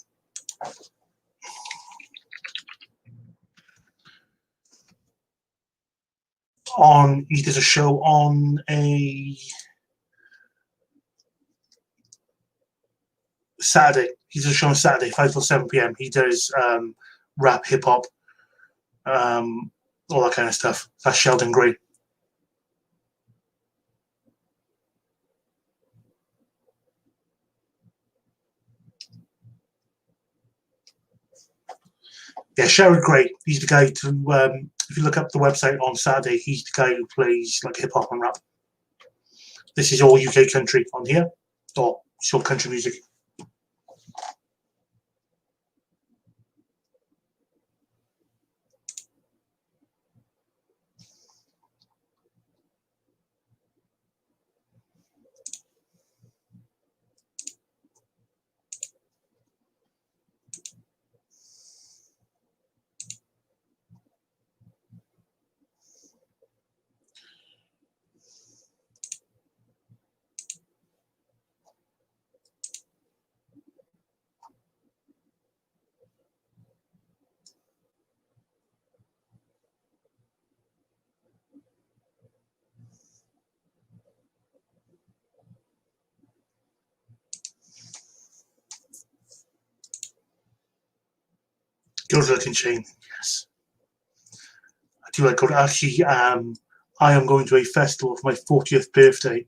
He does a show on a Saturday. He does a show on Saturday, 5 till 7 p.m. He does rap, hip hop, all that kind of stuff. That's Sheldon Gray. Yeah, Sherrod Gray. He's the guy to. If you look up the website on Saturday, he's the guy who plays like hip hop and rap. This is all UK country on here, or short country music. Good looking chain, yes. I do like good. Actually, I am going to a festival for my 40th birthday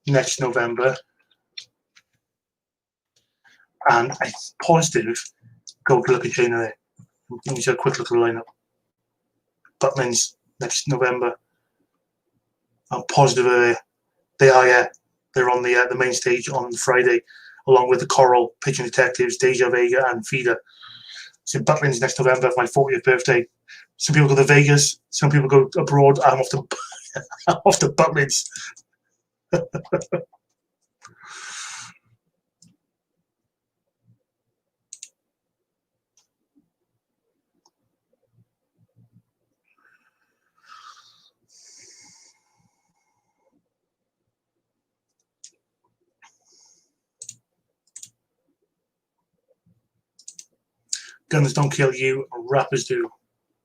next November, and I'm positive good looking chain in there. Let me see a quick look at the lineup. Butlins next November. I'm positive they are, yeah. They're on the main stage on Friday, along with the Coral, Pigeon Detectives, Deja Vega, and Feeder. So Butlins next November for my 40th birthday. Some people go to Vegas, some people go abroad. I'm off to off to Butlins. Guns don't kill you, rappers do.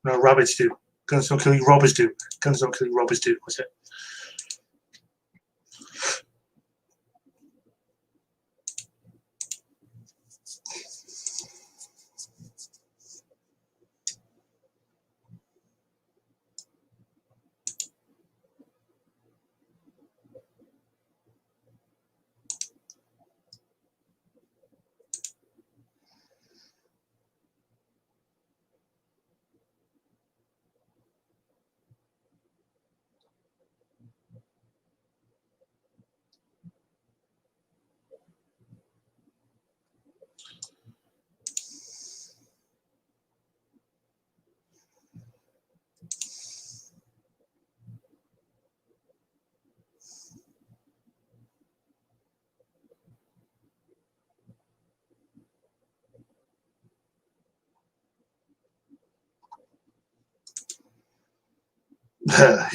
No, rabbits do. Guns don't kill you, robbers do. Guns don't kill you, robbers do. What's it?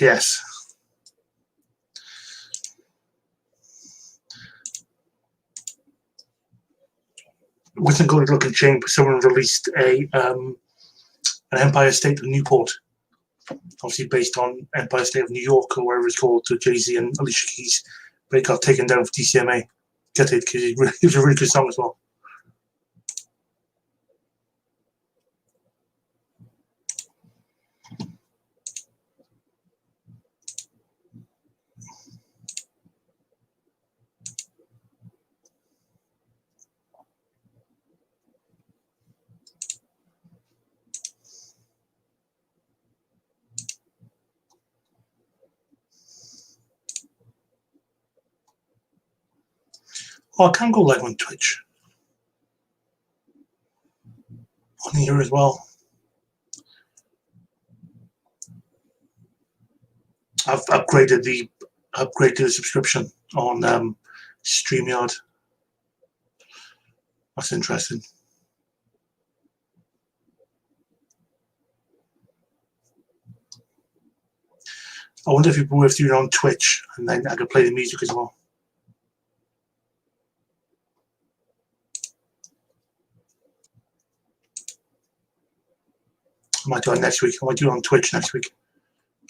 Yes. With a good looking chain, someone released an Empire State of Newport, obviously based on Empire State of New York or wherever it's called, to Jay-Z and Alicia Keys, but it got taken down for DCMA. Gutted because it was a really good song as well. Oh, I can go live on Twitch on here as well. I've upgraded the subscription on StreamYard. That's interesting. I wonder if it'd be worth doing it on Twitch, and then I could play the music as well. I might do it next week. I might do it on Twitch next week.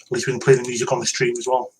At least we can play the music on the stream as well.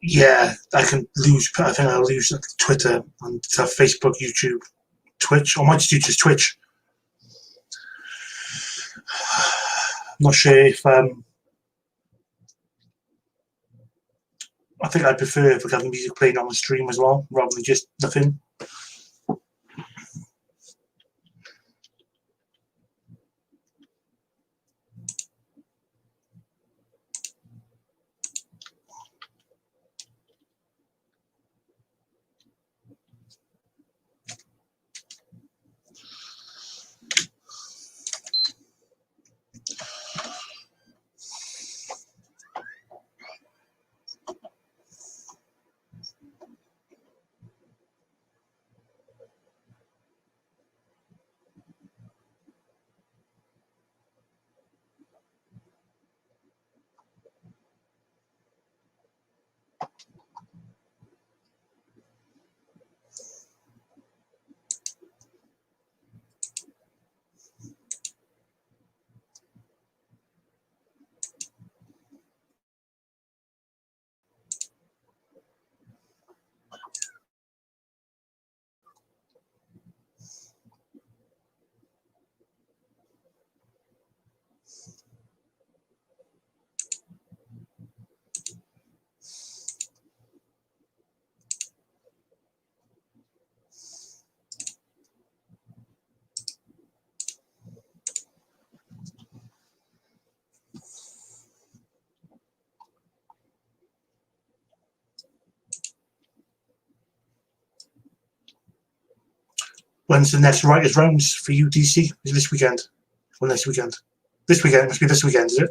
Yeah, I can lose. I think I'll lose Twitter and Facebook, YouTube, Twitch. I might just do just Twitch. I'm not sure if I think I prefer if we have the music playing on the stream as well, rather than just nothing. When's the next writers' rounds for you, DC? Is it this weekend or next weekend? This weekend. It must be this weekend, is it?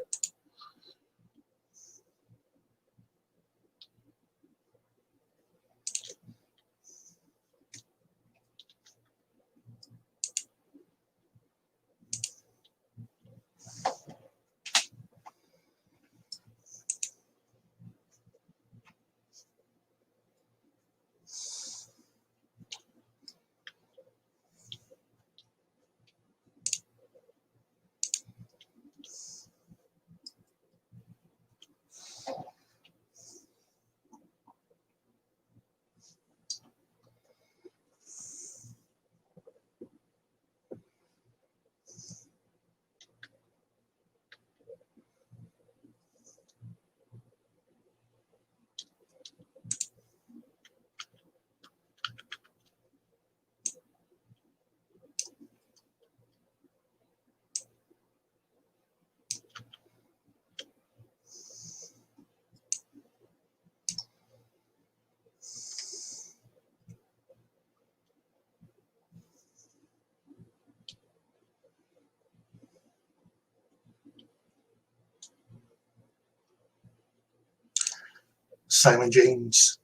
Simon James.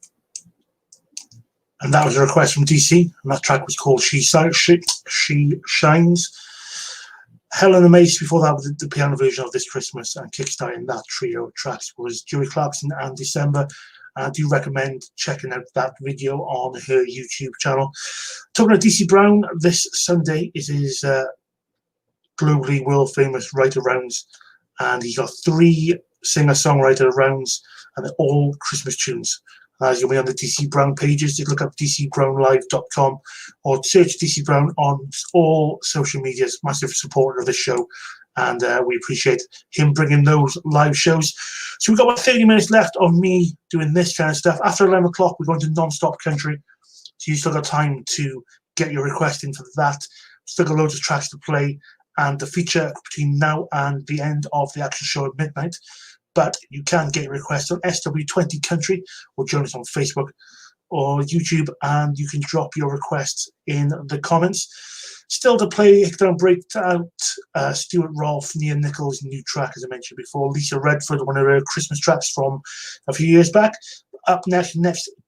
And that was a request from DC, and that track was called She Shines. Helen and Mace before that was the piano version of This Christmas, and kickstarting that trio of tracks was Joey Clarkson and December. I do recommend checking out that video on her YouTube channel. Talking about DC Brown, this Sunday is his globally world famous writer rounds, and he's got 3 singer-songwriter rounds, and they're all Christmas tunes. As you'll be on the DC Brown pages, just look up dcbrownlive.com or search DC Brown on all social medias. Massive supporter of the show, and we appreciate him bringing those live shows. So we've got about 30 minutes left of me doing this kind of stuff. After 11 o'clock, we're going to non-stop country, so you still got time to get your request in for that. Still got loads of tracks to play, and the feature between now and the end of the actual show at midnight. But you can get your requests on SW20 Country, or join us on Facebook or YouTube, and you can drop your requests in the comments. Still to play, Hickdown Breakout, Stuart Rolfe, Nia Nichols' new track, as I mentioned before, Lisa Redford, one of her Christmas tracks from a few years back. Up next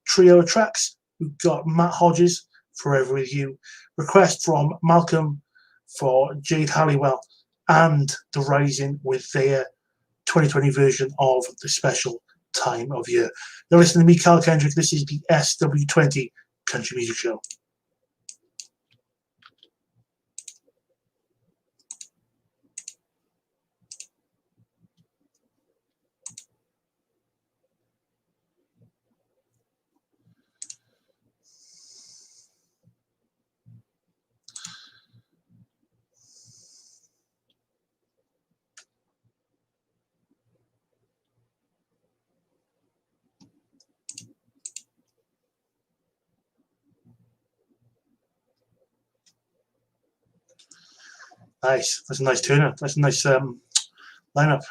trio of tracks, we've got Matt Hodges, Forever With You, request from Malcolm for Jade Halliwell, and The Rising with their 2020 version of the special time of year. You're listening to me, Carl Kendrick. This is the SW20 Country Music Show. Nice. That's a nice turnout. That's a nice lineup.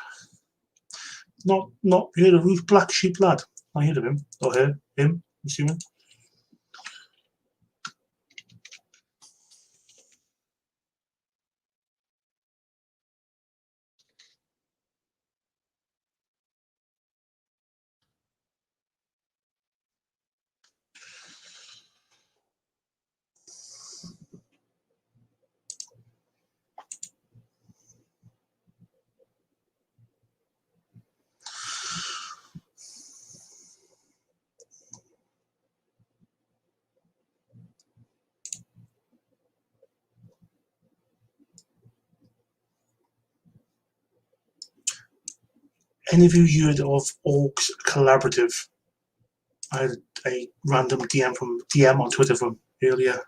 Not heard of Ruth Black Sheep Lad. I heard of him. Or her. Him, I'm assuming. Any of you heard of Orcs Collaborative? I had a random DM on Twitter from earlier.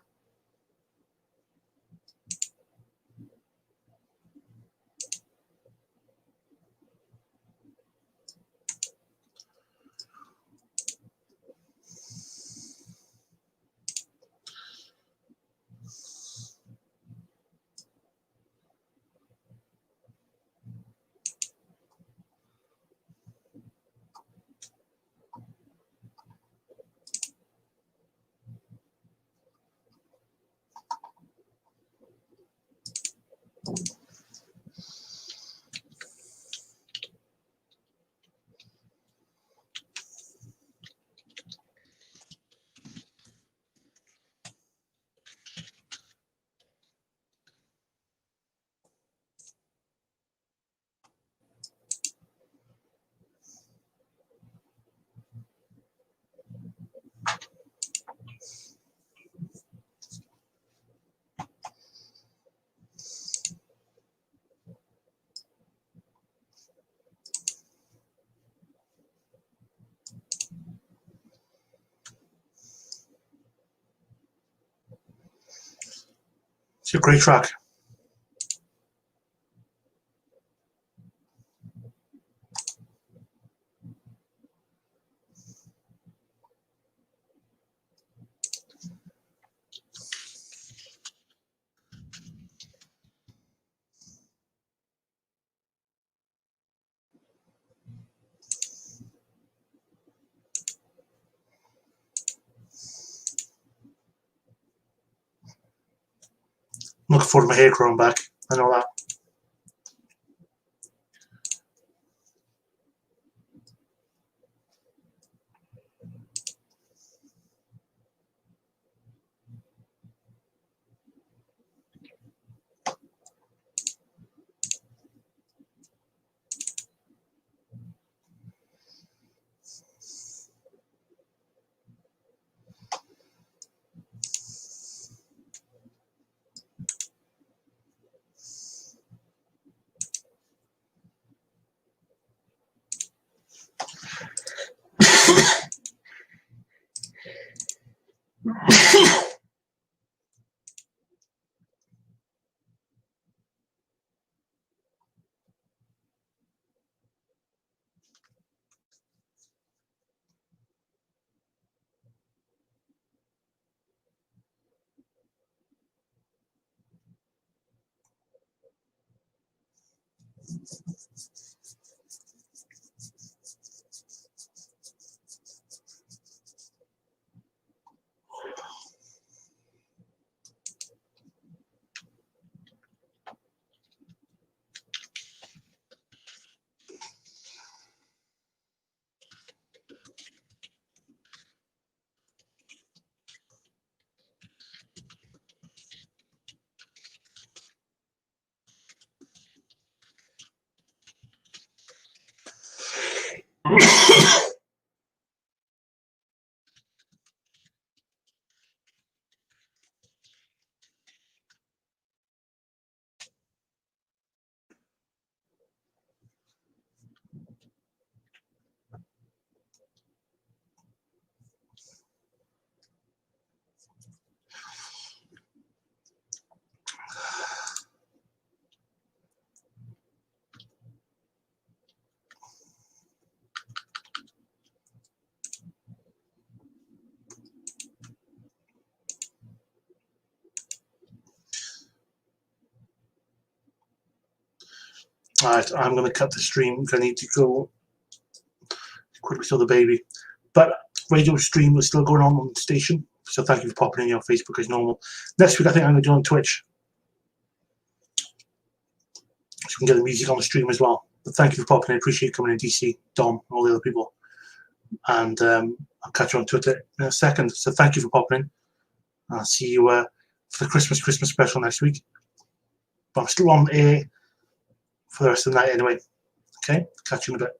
It's a great track. I'm looking forward to my hair growing back. I know that. All right, I'm going to cut the stream because I need to go quickly to the baby. But radio stream was still going on the station. So thank you for popping in your Facebook as normal. Next week, I think I'm going to do on Twitch. So we can get the music on the stream as well. But thank you for popping in. I appreciate you coming in, DC, Dom, all the other people. And I'll catch you on Twitter in a second. So thank you for popping in. I'll see you for the Christmas special next week. But I'm still on air for the rest of the night anyway. Okay? Catch you in a bit.